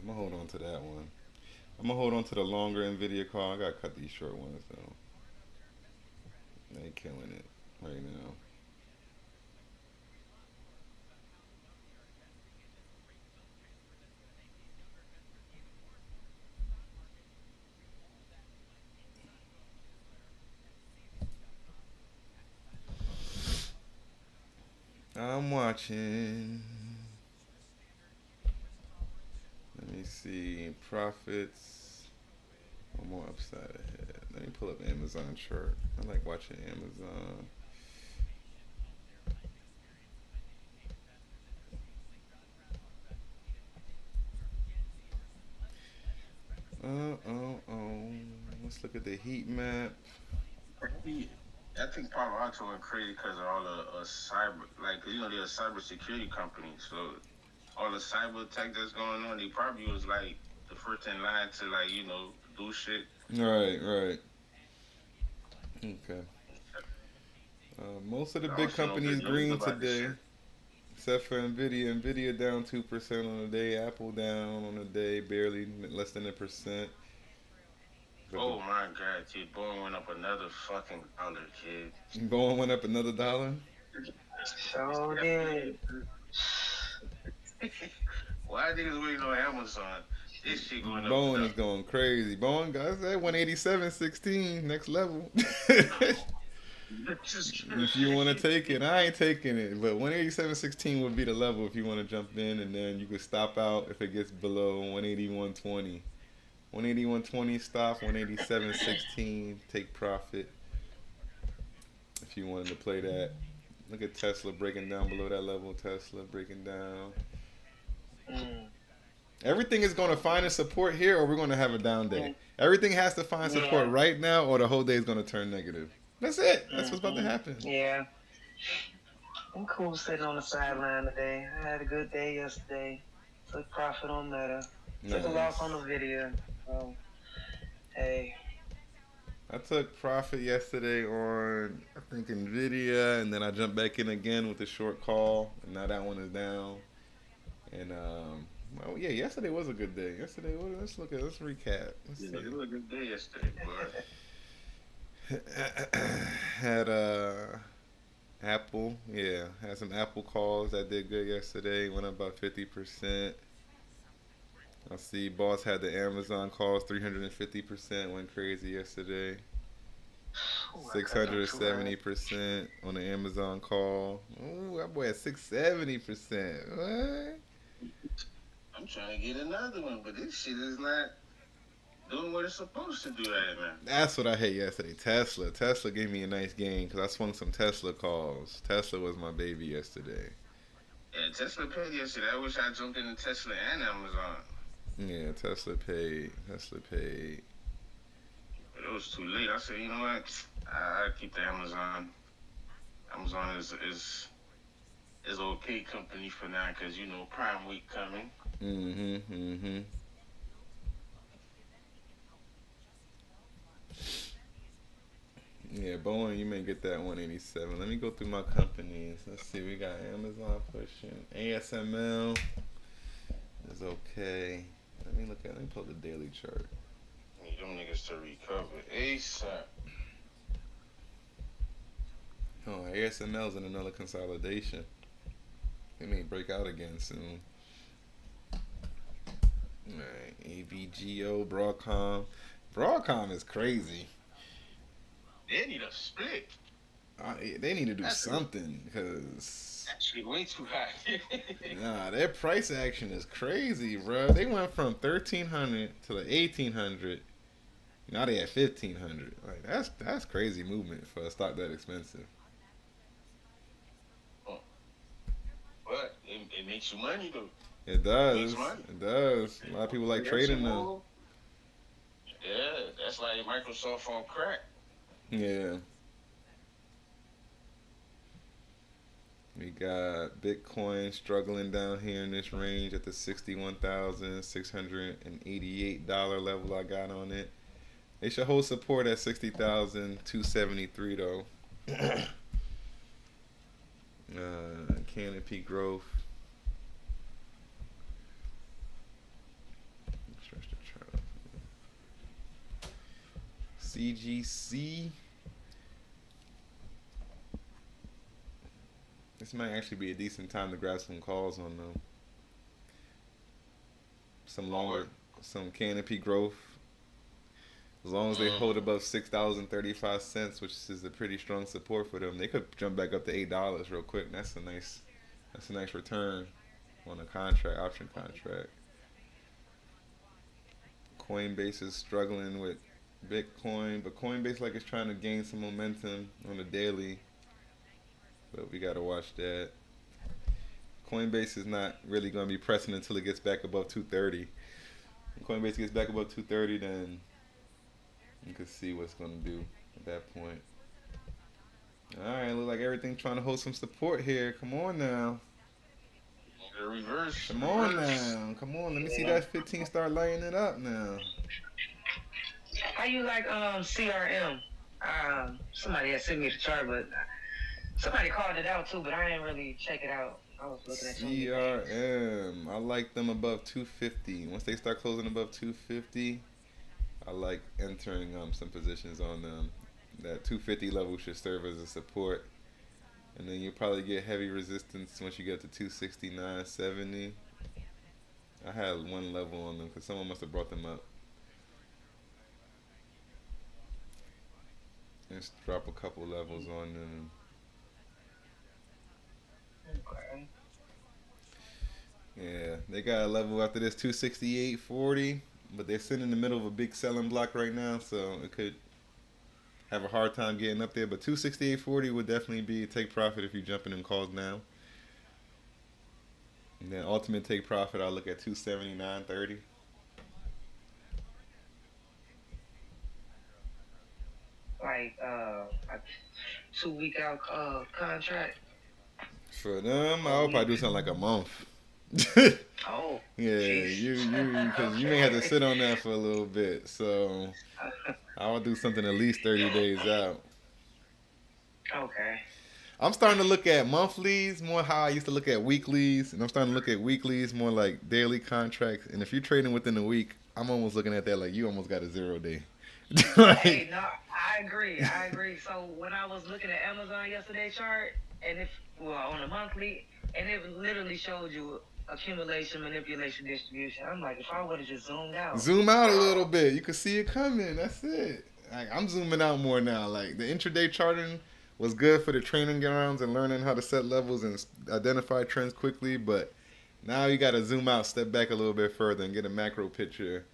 [SPEAKER 1] I'm gonna hold on to that one. I'm gonna hold on to the longer Nvidia call. I gotta cut these short ones though. They killing it right now. I'm watching. Let me see. Profits. One more upside ahead. Let me pull up Amazon chart. I like watching Amazon. Let's look at the heat map.
[SPEAKER 5] I think Palo Alto went crazy because of all the cyber, like, you know, they're a cyber security company. So all the cyber attack that's going on, they probably was like the first in line to, like, you know, do shit.
[SPEAKER 1] Right. Okay. Most of the big companies green today, except for Nvidia. Nvidia down 2% on the day. Apple down on the day, barely less than 1%. But
[SPEAKER 5] oh my God, kid, Boeing went up another fucking $1, kid.
[SPEAKER 1] Boeing went up another $1.
[SPEAKER 4] So did.
[SPEAKER 5] Why niggas waiting on Amazon? This shit going up.
[SPEAKER 1] Bowen is going crazy. Bowen got that 187.16 next level. If you want to take it, I ain't taking it. But 187.16 would be the level if you want to jump in, and then you could stop out if it gets below 181.20. 181.20 stop, 187.16 take profit. If you wanted to play that, look at Tesla breaking down below that level. Tesla breaking down. Everything is going to find a support here, or we're going to have a down day. Everything has to find support right now, or the whole day is going to turn negative. That's it. That's what's about to happen.
[SPEAKER 4] Yeah. I'm cool sitting on the sideline today. I had a good day yesterday. Took profit on Meta. Took a loss on the video. So, hey.
[SPEAKER 1] I took profit yesterday on, I think, NVIDIA, and then I jumped back in again with a short call, and now that one is down. And, well, yeah, yesterday was a good day. Yesterday, let's recap. Let's see.
[SPEAKER 5] It was a good day yesterday, boy.
[SPEAKER 1] Had Apple, had some Apple calls that did good yesterday. Went up about 50%. I see Boss had the Amazon calls 350%. Went crazy yesterday. 670% on the Amazon call. Ooh, that boy had 670%. What?
[SPEAKER 5] I'm trying to get another one, but this shit is not doing what it's supposed to do right now.
[SPEAKER 1] That's what I hate yesterday. Tesla gave me a nice game because I swung some Tesla calls. Tesla was my baby yesterday.
[SPEAKER 5] Yeah, Tesla paid yesterday. I wish I jumped into Tesla and Amazon.
[SPEAKER 1] Yeah, Tesla paid.
[SPEAKER 5] But it was too late. I said, you know what? I keep the Amazon. Amazon is an okay company for now because, you know, Prime Week coming.
[SPEAKER 1] Yeah, Bowen, you may get that 187. Let me go through my companies. Let's see. We got Amazon pushing. ASML is okay. Let me pull the daily chart.
[SPEAKER 5] Need them niggas to recover ASAP.
[SPEAKER 1] Oh, ASML's in another consolidation. They may break out again soon. Alright, AVGO, Broadcom. Broadcom is crazy.
[SPEAKER 5] They need a split.
[SPEAKER 1] They need to do something because
[SPEAKER 5] that shit way too high.
[SPEAKER 1] Nah, their price action is crazy, bro. They went from 1,300 to the 1,800. Now they at 1,500. Like that's crazy movement for a stock that expensive.
[SPEAKER 5] But it makes you money though.
[SPEAKER 1] It does. It does. A lot of people like trading them.
[SPEAKER 5] Yeah, that's like Microsoft on crack.
[SPEAKER 1] Yeah. We got Bitcoin struggling down here in this range at the $61,688 level I got on it. They should hold support at 60,273 though. Canopy growth. Stretch the chart. CGC. This might actually be a decent time to grab some calls on them. Some Canopy growth. As long as they hold above $6.35, which is a pretty strong support for them, they could jump back up to $8 real quick. That's a nice return on a option contract. Coinbase is struggling with Bitcoin, but Coinbase like is trying to gain some momentum on the daily. But we gotta watch that. Coinbase is not really gonna be pressing until it gets back above 230. When Coinbase gets back above 230, then you can see what's gonna do at that point. All right, look like everything trying to hold some support here. Come on now.
[SPEAKER 5] Reverse.
[SPEAKER 1] Come on now. Come on. Let me see that 15 start lighting it up now.
[SPEAKER 4] How you like CRM? Somebody had sent me the chart, but somebody called it out too, but I didn't really check it out. I was looking at
[SPEAKER 1] CRM. I like them above 250. Once they start closing above 250, I like entering some positions on them. That 250 level should serve as a support. And then you'll probably get heavy resistance once you get to 269.70. I had one level on them because someone must have brought them up. Let's drop a couple levels on them.
[SPEAKER 4] Okay.
[SPEAKER 1] Yeah, they got a level after this 268.40, but they're sitting in the middle of a big selling block right now, so it could have a hard time getting up there. But 268.40 would definitely be take profit if you're jumping in calls now. And then ultimate take profit, I'll look at 279.30.
[SPEAKER 4] Like a 2 week out contract.
[SPEAKER 1] For them, I'll probably do something like a month.
[SPEAKER 4] Oh.
[SPEAKER 1] Yeah,
[SPEAKER 4] Jeez.
[SPEAKER 1] you because you may have to sit on that for a little bit. So I'll do something at least 30 days out.
[SPEAKER 4] Okay.
[SPEAKER 1] I'm starting to look at monthlies more how I used to look at weeklies, and I'm starting to look at weeklies more like daily contracts. And if you're trading within a week, I'm almost looking at that like you almost got a 0 day.
[SPEAKER 4] Hey, no, I agree. I agree. So when I was looking at Amazon yesterday chart, and on the monthly, and it literally showed you accumulation, manipulation, distribution. I'm like, if I would have just zoomed out.
[SPEAKER 1] Zoom out a little bit. You can see it coming. That's it. Like, I'm zooming out more now. Like the intraday charting was good for the training grounds and learning how to set levels and identify trends quickly. But now you got to zoom out, step back a little bit further, and get a macro picture.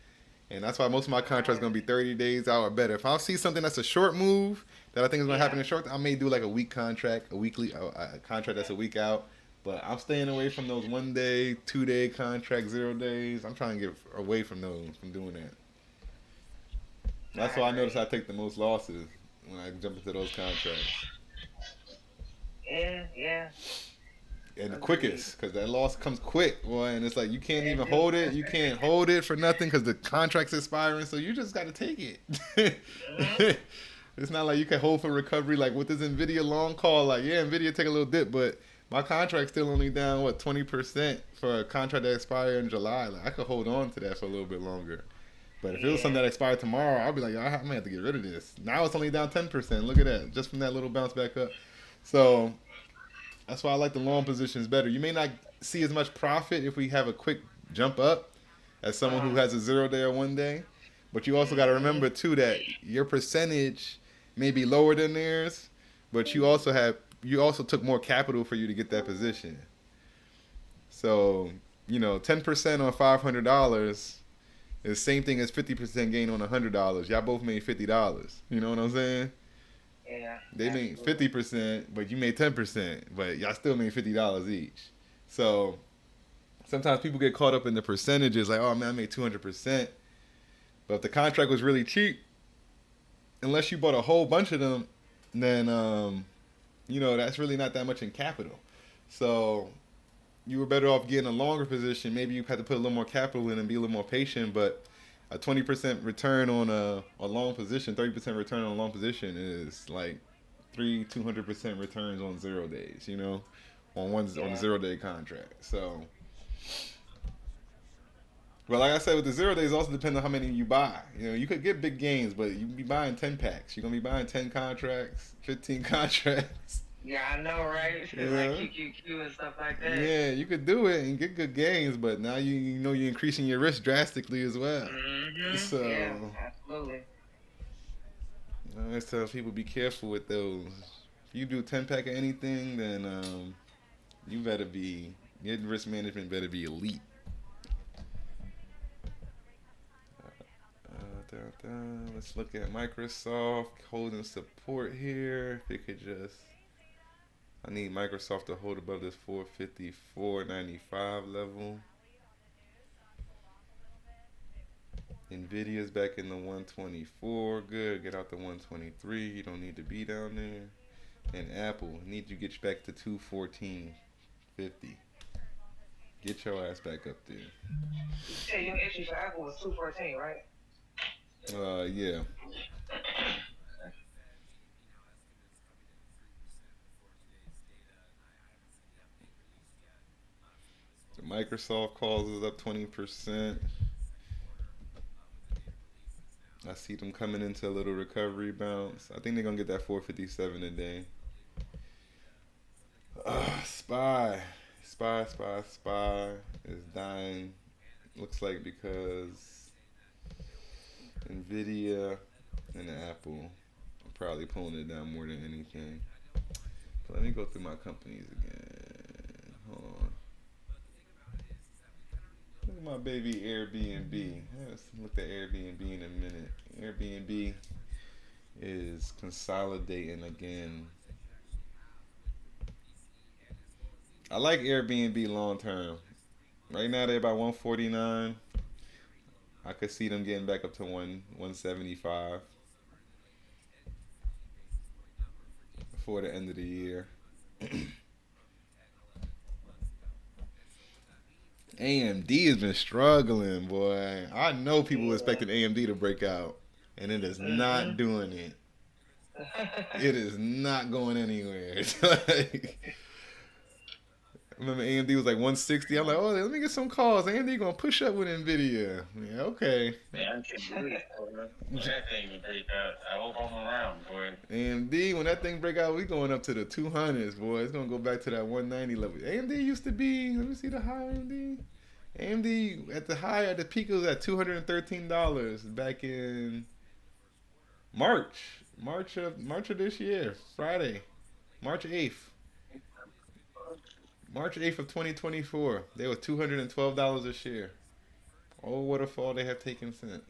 [SPEAKER 1] And that's why most of my contracts going to be 30 days out or better. If I see something that's a short move that I think is going to happen in short, I may do like a week contract, a contract that's a week out. But I'm staying away from those 1 day, 2 day contracts, 0 days. I'm trying to get away from those, from doing that. That's why I notice I take the most losses when I jump into those contracts.
[SPEAKER 4] Yeah.
[SPEAKER 1] And the quickest, because that loss comes quick, boy. And it's like you can't even hold it. You can't hold it for nothing because the contract's expiring. So you just got to take it. It's not like you can hold for recovery. Like with this NVIDIA long call, like, yeah, NVIDIA take a little dip, but my contract's still only down, 20% for a contract that expire in July. Like I could hold on to that for a little bit longer. But if it was something that expired tomorrow, I'll be like, I might have to get rid of this. Now it's only down 10%. Look at that. Just from that little bounce back up. So that's why I like the long positions better. You may not see as much profit if we have a quick jump up as someone who has a 0 day or 1 day. But you also got to remember, too, that your percentage may be lower than theirs, but you also took more capital for you to get that position. So, 10% on $500 is the same thing as 50% gain on $100. Y'all both made $50. You know what I'm saying?
[SPEAKER 4] Yeah.
[SPEAKER 1] They made 50%, but you made 10%, but y'all still made $50 each. So sometimes people get caught up in the percentages, like, oh man, I made 200%. But if the contract was really cheap, unless you bought a whole bunch of them, then that's really not that much in capital. So you were better off getting a longer position. Maybe you had to put a little more capital in and be a little more patient, but a 20% return on a long position, 30% return on a long position is like 200% returns on 0 days, on a 0 day contract. So, but like I said, with the 0 days, also depends on how many you buy. You could get big gains, but you be buying 10 packs. You're gonna be buying 10 contracts, 15 contracts.
[SPEAKER 4] Yeah, I know, right? Like QQQ and stuff like that.
[SPEAKER 1] Yeah, you could do it and get good gains, but now you're increasing your risk drastically as well.
[SPEAKER 4] Mm-hmm.
[SPEAKER 1] So,
[SPEAKER 4] yeah, absolutely.
[SPEAKER 1] I always tell people be careful with those. If you do 10 pack of anything, then you better be, your risk management better be elite. Let's look at Microsoft holding support here. If it could just, I need Microsoft to hold above this 454.95 level. NVIDIA's back in the 124. Good. Get out the 123. You don't need to be down there. And Apple, need you to get back to 214.50. Get your ass back up there.
[SPEAKER 4] Yeah, your entry for Apple was 214, right?
[SPEAKER 1] Yeah. Microsoft calls is up 20%. I see them coming into a little recovery bounce. I think they're going to get that 457 today. SPY is dying. Looks like because Nvidia and Apple are probably pulling it down more than anything. But let me go through my companies again. Hold on. Look at my baby Airbnb. Let's look at Airbnb in a minute. Airbnb is consolidating again. I like Airbnb long term. Right now they're about 149. I could see them getting back up to 175 before the end of the year. AMD has been struggling, boy. I know people expected AMD to break out, and it is not doing it. It is not going anywhere. It's like, I remember AMD was like 160. I'm like, oh, let me get some calls. AMD gonna push up with Nvidia. Yeah, okay.
[SPEAKER 5] Man, I can't believe it, boy. That thing would break out. I hope I'm around, boy.
[SPEAKER 1] AMD, when that thing break out, we going up to the 200s, boy. It's gonna go back to that 190 level. AMD used to be. Let me see the high AMD. AMD at the high, at the peak, it was at $213 back in March of this year, Friday, March 8th. March 8th of 2024. They were $212 a share. Oh, what a fall they have taken since.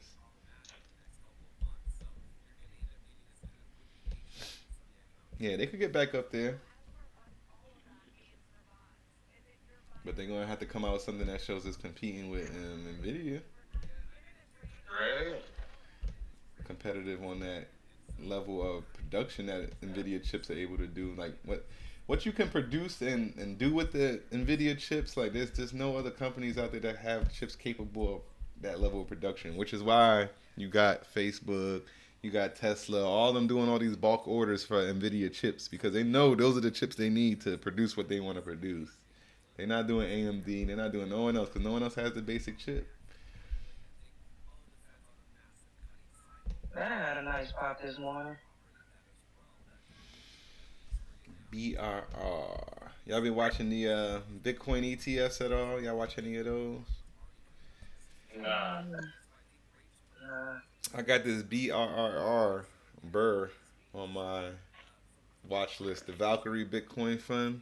[SPEAKER 1] Yeah, they could get back up there. But they're going to have to come out with something that shows it's competing with NVIDIA.
[SPEAKER 5] Right.
[SPEAKER 1] Competitive on that level of production that NVIDIA chips are able to do. Like, what you can produce and do with the NVIDIA chips, like there's just no other companies out there that have chips capable of that level of production, which is why you got Facebook, you got Tesla, all of them doing all these bulk orders for NVIDIA chips because they know those are the chips they need to produce what they want to produce. They're not doing AMD, they're not doing no one else because no one else has the basic chip.
[SPEAKER 4] That had a nice pop this morning.
[SPEAKER 1] BRR. Y'all been watching the Bitcoin ETFs at all? Y'all watch any of those?
[SPEAKER 5] Nah.
[SPEAKER 1] I got this BRRR Burr on my watch list, the Valkyrie Bitcoin Fund.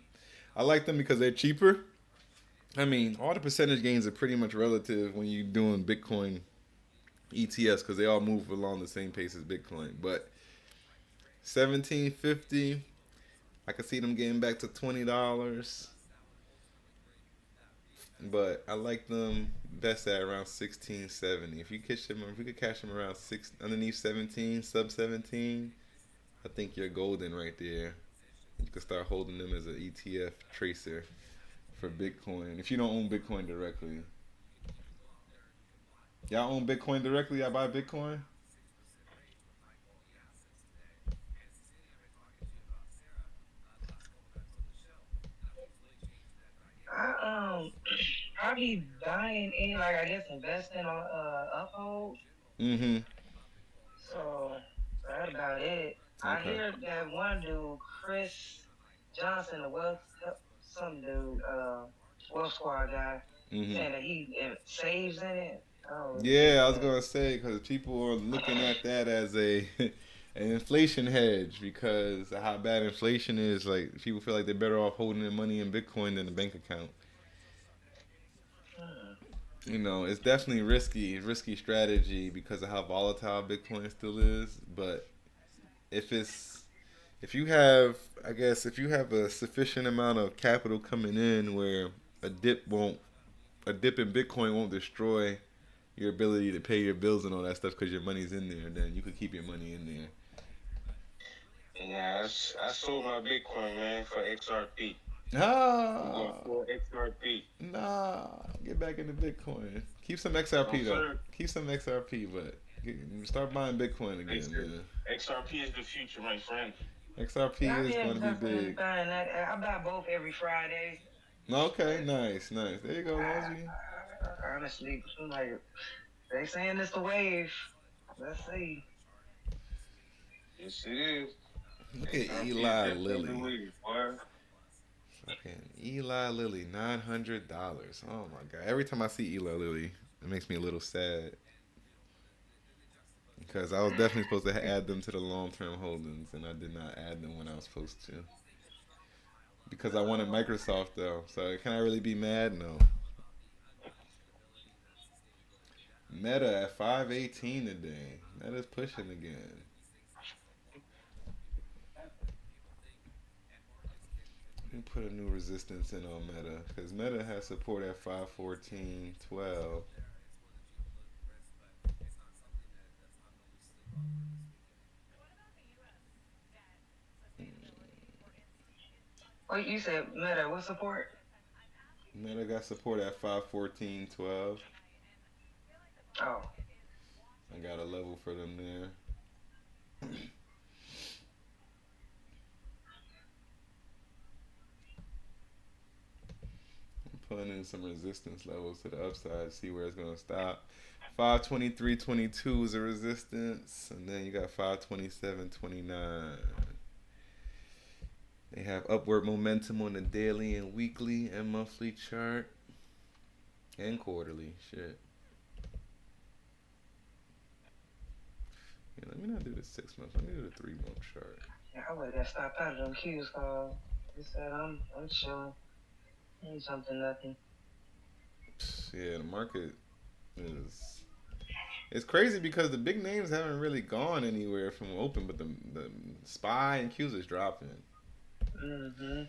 [SPEAKER 1] I like them because they're cheaper. I mean, all the percentage gains are pretty much relative when you're doing Bitcoin ETFs because they all move along the same pace as Bitcoin. But $17.50, I could see them getting back to $20. But I like them best at around $16.70. If you could cash them around underneath 17, sub 17, I think you're golden right there. You can start holding them as an ETF tracer for Bitcoin. If you don't own Bitcoin directly. Y'all own Bitcoin directly? Y'all buy Bitcoin?
[SPEAKER 4] I be buying in, like I guess investing on Uphold.
[SPEAKER 1] Mm-hmm.
[SPEAKER 4] So that's about it.
[SPEAKER 1] Okay.
[SPEAKER 4] I hear that one dude, Chris Johnson, some dude, Wealth Squad guy, saying that he saves in it. Oh,
[SPEAKER 1] yeah, I was gonna say because people are looking at that as an inflation hedge because of how bad inflation is. Like people feel like they're better off holding their money in Bitcoin than a bank account. You know, it's definitely risky strategy because of how volatile Bitcoin still is. But if you have a sufficient amount of capital coming in where a dip in Bitcoin won't destroy your ability to pay your bills and all that stuff because your money's in there, then you could keep your money in there.
[SPEAKER 5] Yeah, I sold my Bitcoin, man, for XRP.
[SPEAKER 1] Ah,
[SPEAKER 5] for XRP.
[SPEAKER 1] Nah, get back into Bitcoin. Keep some XRP though.
[SPEAKER 5] Sir.
[SPEAKER 1] Keep some XRP, but start buying Bitcoin again, man.
[SPEAKER 5] XRP is the future, my friend.
[SPEAKER 1] XRP is going to be big.
[SPEAKER 4] I buy both every Friday.
[SPEAKER 1] Okay, nice. There you go, Leslie.
[SPEAKER 4] Honestly, like they saying it's the wave. Let's see.
[SPEAKER 5] Yes, it is.
[SPEAKER 1] Look at Eli Lilly. Fucking Eli Lilly, $900. Oh my god! Every time I see Eli Lilly, it makes me a little sad because I was definitely supposed to add them to the long-term holdings, and I did not add them when I was supposed to because I wanted Microsoft though. So can I really be mad? No. Meta at 518 today. Meta's pushing again. Let me put a new resistance in on Meta because Meta has support at 514.12.
[SPEAKER 4] Wait, you said Meta, what support?
[SPEAKER 1] Meta got support at 514.12.
[SPEAKER 4] Oh.
[SPEAKER 1] I got a level for them there. I'm pulling in some resistance levels to the upside, see where it's going to stop. 523.22 is a resistance, and then you got 527.29. They have upward momentum on the daily and weekly and monthly chart and quarterly. Shit. Yeah, let me not do the 6 month. Let me do the 3 month chart.
[SPEAKER 4] Yeah, I would have stopped out of them cues, cause he said I'm chilling. Ain't something nothing.
[SPEAKER 1] Yeah, the market is. It's crazy because the big names haven't really gone anywhere from open, but the SPY and Qs is dropping.
[SPEAKER 4] Mm-hmm.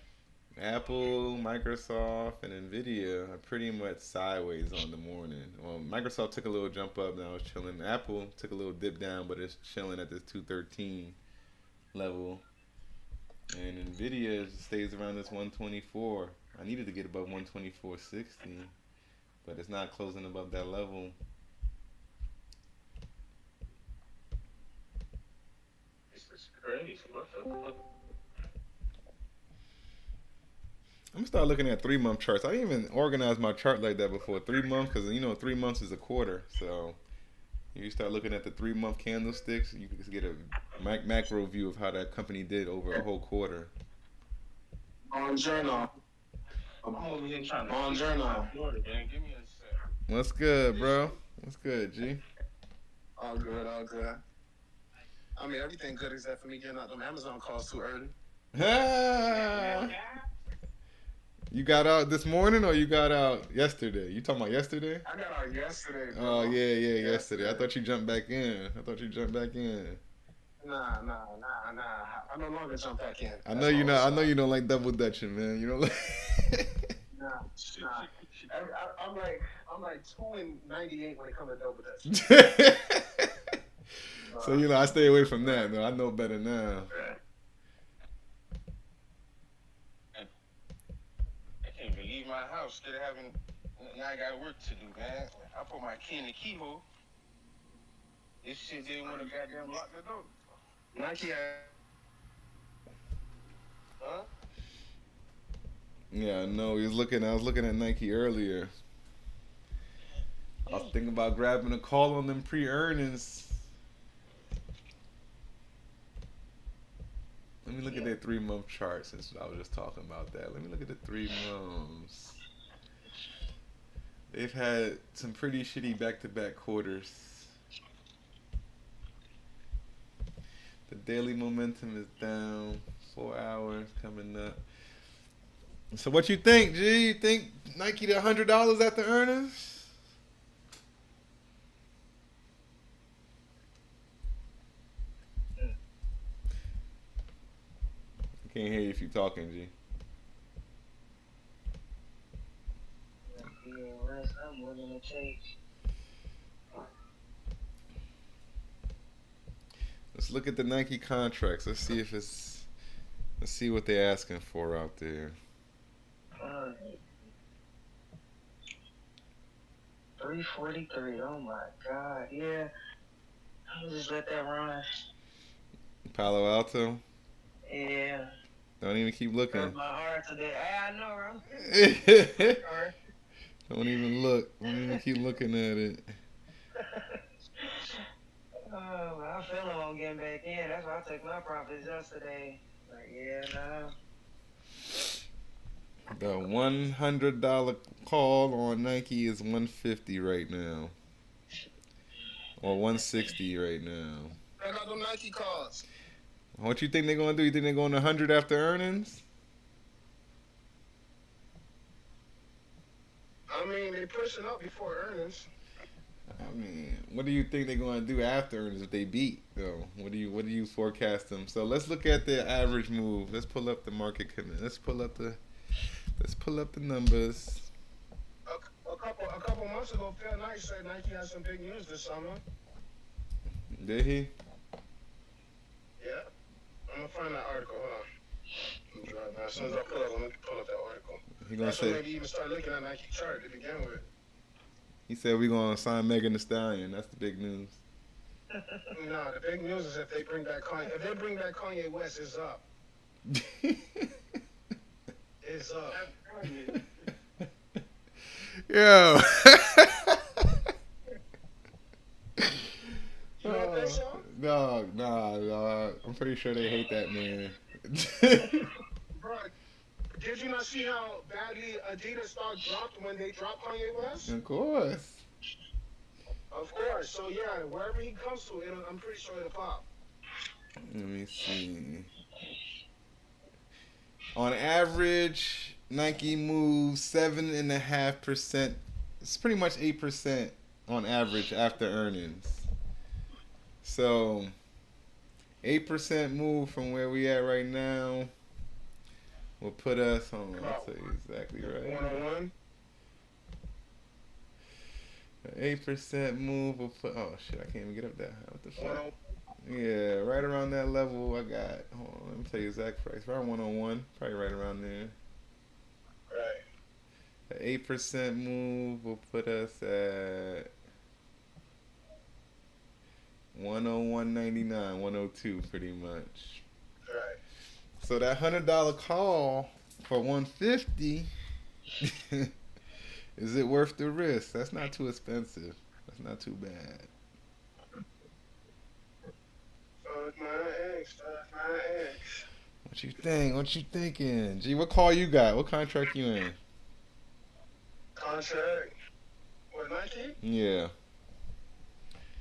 [SPEAKER 1] Apple, Microsoft, and Nvidia are pretty much sideways on the morning. Well, Microsoft took a little jump up, now it's chilling. Apple took a little dip down, but it's chilling at this 213 level. And Nvidia stays around this 124. I needed to get above 124.60, but it's not closing above that level.
[SPEAKER 5] It's crazy. What the fuck?
[SPEAKER 1] I'm gonna start looking at 3 month charts. I didn't even organize my chart like that before. 3 months, because 3 months is a quarter. So you start looking at the 3 month candlesticks, you can just get a macro view of how that company did over a whole quarter.
[SPEAKER 5] On journal. I'm over here trying to on journal. Give me a sec.
[SPEAKER 1] What's good, bro? What's good, G?
[SPEAKER 6] All good, all good. I mean, everything good except for me getting out them Amazon calls too early.
[SPEAKER 1] You got out this morning or you got out yesterday? You talking about yesterday?
[SPEAKER 6] I got out yesterday, bro.
[SPEAKER 1] Oh, yeah, yesterday. I thought you jumped back in.
[SPEAKER 6] Nah. I no longer jump back in.
[SPEAKER 1] I know you not. I know you don't like double dutching, man. You don't like.
[SPEAKER 6] Nah. I'm like 2-98 when it comes to double dutching.
[SPEAKER 1] So I stay away from that. though. I know better now.
[SPEAKER 5] I can't believe my house. Instead of having, now I got work to do, man. I put my key in the keyhole. This shit didn't want to goddamn lock the door.
[SPEAKER 6] Nike had.
[SPEAKER 5] Huh?
[SPEAKER 1] Yeah, I know. I was looking at Nike earlier. I was thinking about grabbing a call on them pre-earnings. Let me look at their 3 month chart since I was just talking about that. Let me look at the 3 months. They've had some pretty shitty back-to-back quarters. The daily momentum is down. 4 hours coming up. So what you think, G? You think Nike to $100 after earnings? I can't hear you if you're talking, G.
[SPEAKER 4] Yeah, I'm willing to take.
[SPEAKER 1] Let's look at the Nike contracts. Let's see what they're asking for out there.
[SPEAKER 4] 343. Oh my God. Yeah. I'll just let that run.
[SPEAKER 1] Palo Alto.
[SPEAKER 4] Yeah.
[SPEAKER 1] Don't even keep looking.
[SPEAKER 4] Hurt my heart today. I know, bro.
[SPEAKER 1] Don't even look. Don't even keep looking at it.
[SPEAKER 4] I'm feeling on getting back in. That's why I took my profits yesterday. Like, yeah, no.
[SPEAKER 1] The $100 call on Nike is 150 right now, or 160 right now.
[SPEAKER 6] I got them Nike cards.
[SPEAKER 1] What you think they're gonna do? You think they're going 100 after earnings?
[SPEAKER 6] I mean, they pushing up before earnings.
[SPEAKER 1] I mean, what do you think they're going to do after earnings if they beat though? What do you forecast them? So let's look at the average move. Let's pull up the market commitment. Let's pull up the numbers.
[SPEAKER 6] A couple months ago, Phil Knight said Nike had some big news this summer.
[SPEAKER 1] Did he?
[SPEAKER 6] Yeah. I'm gonna find that article. Hold on. I'm driving now. As soon as I pull up, I'm gonna pull up that article.
[SPEAKER 1] He gonna
[SPEAKER 6] That's
[SPEAKER 1] say.
[SPEAKER 6] when maybe even start looking at Nike chart to begin with.
[SPEAKER 1] He said we're gonna sign Megan Thee Stallion. That's the big news.
[SPEAKER 6] No, the big news is if they bring back Kanye. If they bring back Kanye West, it's up. It's up.
[SPEAKER 1] Yo.
[SPEAKER 6] You don't think so?
[SPEAKER 1] Nah. I'm pretty sure they hate that man.
[SPEAKER 6] Bro, did you not see how badly Adidas stock dropped when they dropped Kanye West?
[SPEAKER 1] Of course.
[SPEAKER 6] Of course. So yeah, wherever he comes to, I'm pretty sure it'll pop.
[SPEAKER 1] Let me see. On average, Nike moves 7.5%. It's pretty much 8% on average after earnings. So 8% move from where we at right now will put us on. I'll tell you exactly right.
[SPEAKER 6] 101.
[SPEAKER 1] 8% move will put. Oh shit! I can't even get up that high. What the fuck?
[SPEAKER 6] 101.
[SPEAKER 1] Yeah, right around that level. I got. Hold on, let me tell you exact price. Around 101, probably right around there.
[SPEAKER 6] Right.
[SPEAKER 1] The 8% move will put us at 101.99, 102 pretty much.
[SPEAKER 6] Right.
[SPEAKER 1] So that $100 call for 150, is it worth the risk? That's not too expensive. That's not too bad.
[SPEAKER 6] Fuck my ex.
[SPEAKER 1] What you think? What you thinking? G, what call you got? What contract you in?
[SPEAKER 6] Contract. What, Nike?
[SPEAKER 1] Yeah.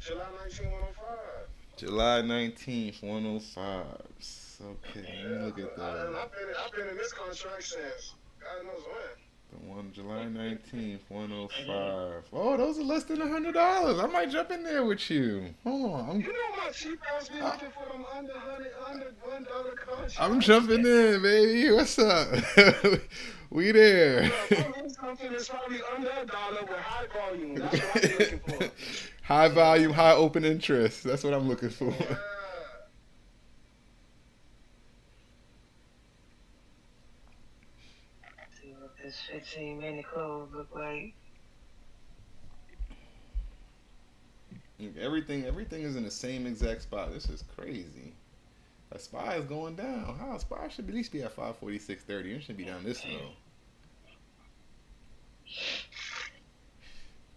[SPEAKER 6] July 19, 105.
[SPEAKER 1] July 19th, 105. Okay, let me look at that.
[SPEAKER 6] I've been in this contract since God knows when.
[SPEAKER 1] The one July 19th, 105. Oh, those are less than $100. I might jump in there with you. Hold on.
[SPEAKER 6] You know my cheap ass be looking for them under $1 contracts.
[SPEAKER 1] I'm jumping in, baby. What's up? We there.
[SPEAKER 6] Something that's probably under $1 with high volume. That's what I'm looking for.
[SPEAKER 1] High volume, high open interest. That's what I'm looking for.
[SPEAKER 6] Yeah.
[SPEAKER 4] See what this 15-minute close look like.
[SPEAKER 1] Everything is in the same exact spot. This is crazy. A SPY is going down. How? SPY should at least be at 546.30. It shouldn't be down this low.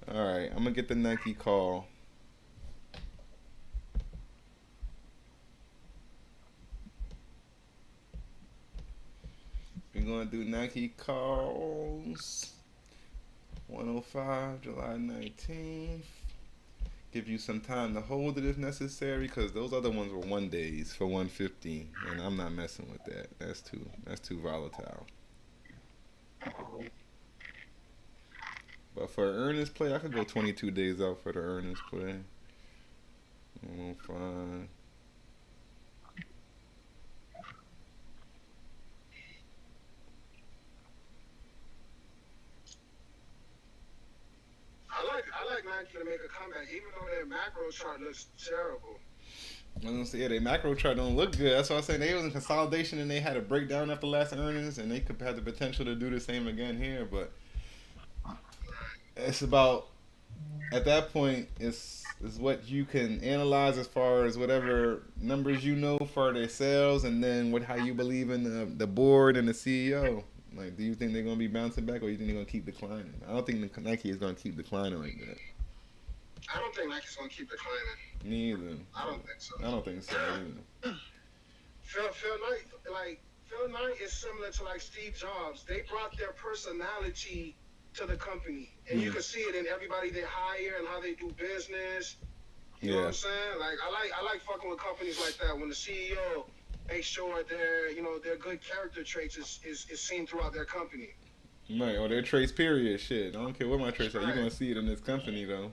[SPEAKER 1] All right, I'm gonna get the Nike call. We're gonna do Nike calls. 105, July 19th. Give you some time to hold it if necessary, because those other ones were 1 days for 150, and I'm not messing with that. That's too volatile. But for an earnings play, I could go 22 days out for the earnings play. 105.
[SPEAKER 6] I like Nike to make a comeback, even though their macro chart looks terrible.
[SPEAKER 1] I was gonna say, yeah, their macro chart don't look good. That's why I said they was in consolidation and they had a breakdown after last earnings, and they could have the potential to do the same again here. But it's about, at that point, it's what you can analyze as far as whatever numbers you know for their sales, and then how you believe in the board and the CEO. Like, do you think they're gonna be bouncing back, or you think they're gonna keep declining? I don't think Nike is gonna keep declining like that.
[SPEAKER 6] I don't think Nike's gonna keep declining.
[SPEAKER 1] Me either.
[SPEAKER 6] I don't think so.
[SPEAKER 1] I don't think so either.
[SPEAKER 6] Phil Knight, like, Phil Knight is similar to like Steve Jobs. They brought their personality to the company, and you can see it in everybody they hire and how they do business. You know what I'm saying? Like I like fucking with companies like that when the CEO makes sure their good character traits is seen throughout their company.
[SPEAKER 1] Right, or their traits, period. Shit, I don't care what my traits are. You're going to see it in this company, though.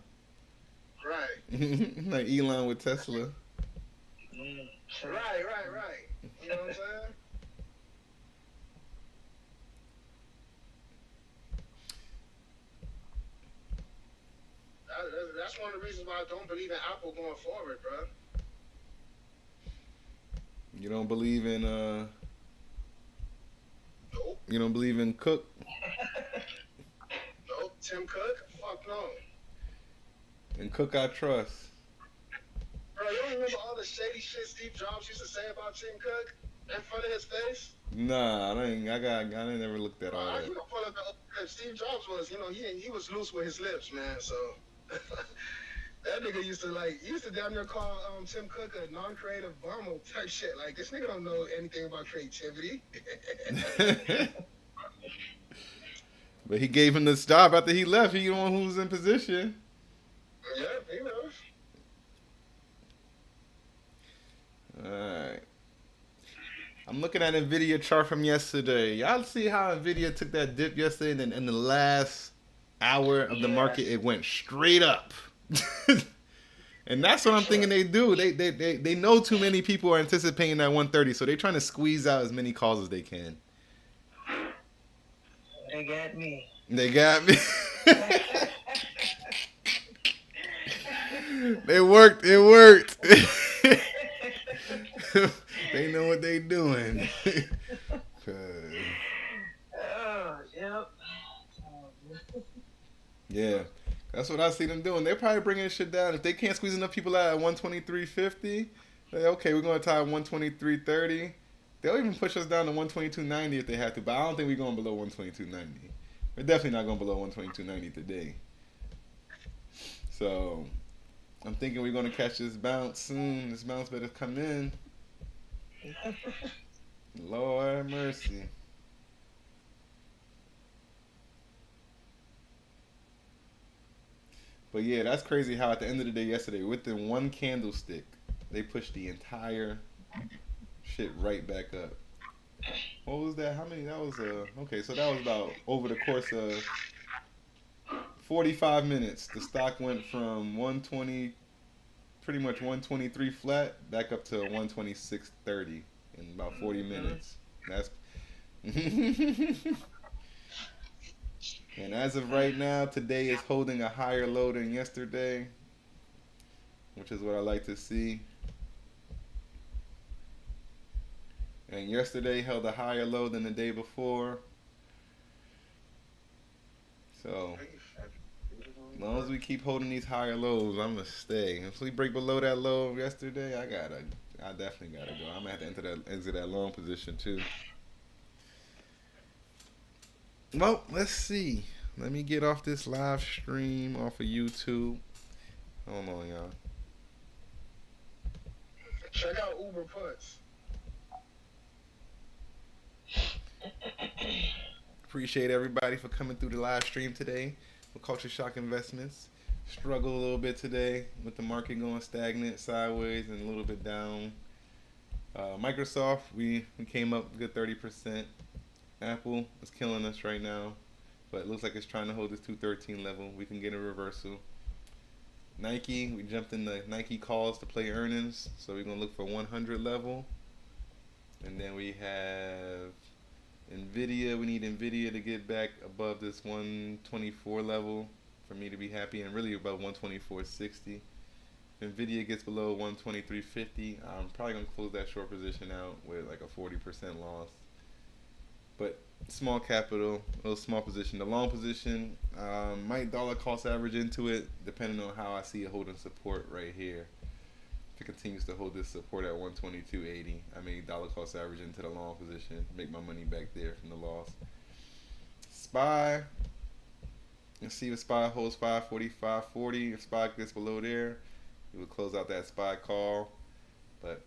[SPEAKER 6] Right.
[SPEAKER 1] Like Elon with Tesla.
[SPEAKER 6] Right. You know what I'm saying? That's one of the reasons why I don't believe in Apple going forward, bro.
[SPEAKER 1] You don't believe in
[SPEAKER 6] Nope.
[SPEAKER 1] You don't believe in Cook?
[SPEAKER 6] Nope. Tim Cook? Fuck no.
[SPEAKER 1] In Cook I trust.
[SPEAKER 6] Bro, you don't remember all the shady shit Steve Jobs used to say about Tim Cook in front of his face?
[SPEAKER 1] Nah, I didn't never looked at all that.
[SPEAKER 6] You know, pull up the Steve Jobs was, he was loose with his lips, man. So that nigga used to damn near call Tim Cook a non-creative bummer type shit. Like, this nigga don't know anything about creativity.
[SPEAKER 1] But he gave him the job after he left. He the one who was in position.
[SPEAKER 6] Yeah, he knows.
[SPEAKER 1] Alright. I'm looking at NVIDIA chart from yesterday. Y'all see how NVIDIA took that dip yesterday, and then in the last hour of the market, it went straight up. And that's what I'm thinking they do. They know too many people are anticipating that 130, so they're trying to squeeze out as many calls as they can.
[SPEAKER 4] They got me.
[SPEAKER 1] They got me. It worked. They know what they doing.
[SPEAKER 4] Yep.
[SPEAKER 1] Yeah, that's what I see them doing. They're probably bringing shit down. If they can't squeeze enough people out at 123.50, okay, we're going to tie 123.30. They'll even push us down to 122.90 if they have to, but I don't think we're going below 122.90. We're definitely not going below 122.90 today. So I'm thinking we're going to catch this bounce soon. This bounce better come in. Lord have mercy. But yeah, that's crazy how at the end of the day yesterday, within one candlestick, they pushed the entire shit right back up. What was that? How many? That was okay, so that was about over the course of 45 minutes. The stock went from 120, pretty much 123 flat, back up to 126.30 in about 40 minutes. That's and as of right now, today is holding a higher low than yesterday, which is what I like to see. And yesterday held a higher low than the day before. So as long as we keep holding these higher lows, I'm gonna stay. If we break below that low of yesterday, I definitely gotta go. I'm gonna have to exit that long position too. Well, let's see. Let me get off this live stream off of YouTube. Hold on, y'all.
[SPEAKER 6] Check out Uber Puts.
[SPEAKER 1] Appreciate everybody for coming through the live stream today with Culture Shock Investments. Struggle a little bit today with the market going stagnant, sideways, and a little bit down. Microsoft, we came up a good 30%. Apple is killing us right now, but it looks like it's trying to hold this 213 level. We can get a reversal. Nike, we jumped in the Nike calls to play earnings, so we're going to look for 100 level. And then we have NVIDIA. We need NVIDIA to get back above this 124 level for me to be happy, and really about 124.60. If NVIDIA gets below 123.50, I'm probably going to close that short position out with like a 40% loss. But small capital, a little small position. The long position, might dollar cost average into it, depending on how I see it holding support right here. If it continues to hold this support at 122.80, I may dollar cost average into the long position, make my money back there from the loss. SPY, let's see if SPY holds 545.40. If SPY gets below there, we will close out that SPY call. But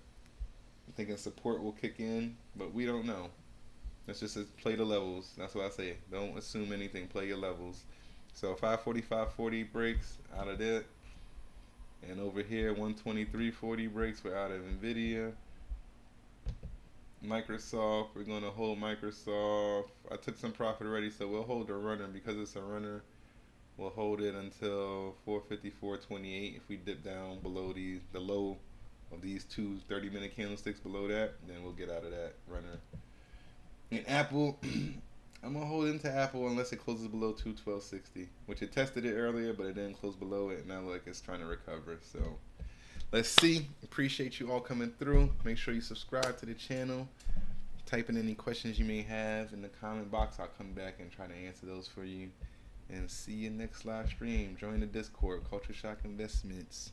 [SPEAKER 1] I'm thinking support will kick in, but we don't know. Let's just play the levels. That's what I say. Don't assume anything. Play your levels. So 545.40 breaks out of that. And over here, 123.40 breaks. We're out of NVIDIA. Microsoft, we're going to hold Microsoft. I took some profit already, so we'll hold the runner. Because it's a runner, we'll hold it until 454.28. If we dip down below the low of these two 30-minute candlesticks below that, then we'll get out of that runner. And Apple, I'm going to hold into Apple unless it closes below 212.60, which it tested it earlier, but it didn't close below it. Now like it's trying to recover. So let's see. Appreciate you all coming through. Make sure you subscribe to the channel. Type in any questions you may have in the comment box. I'll come back and try to answer those for you. And see you next live stream. Join the Discord, Culture Shock Investments.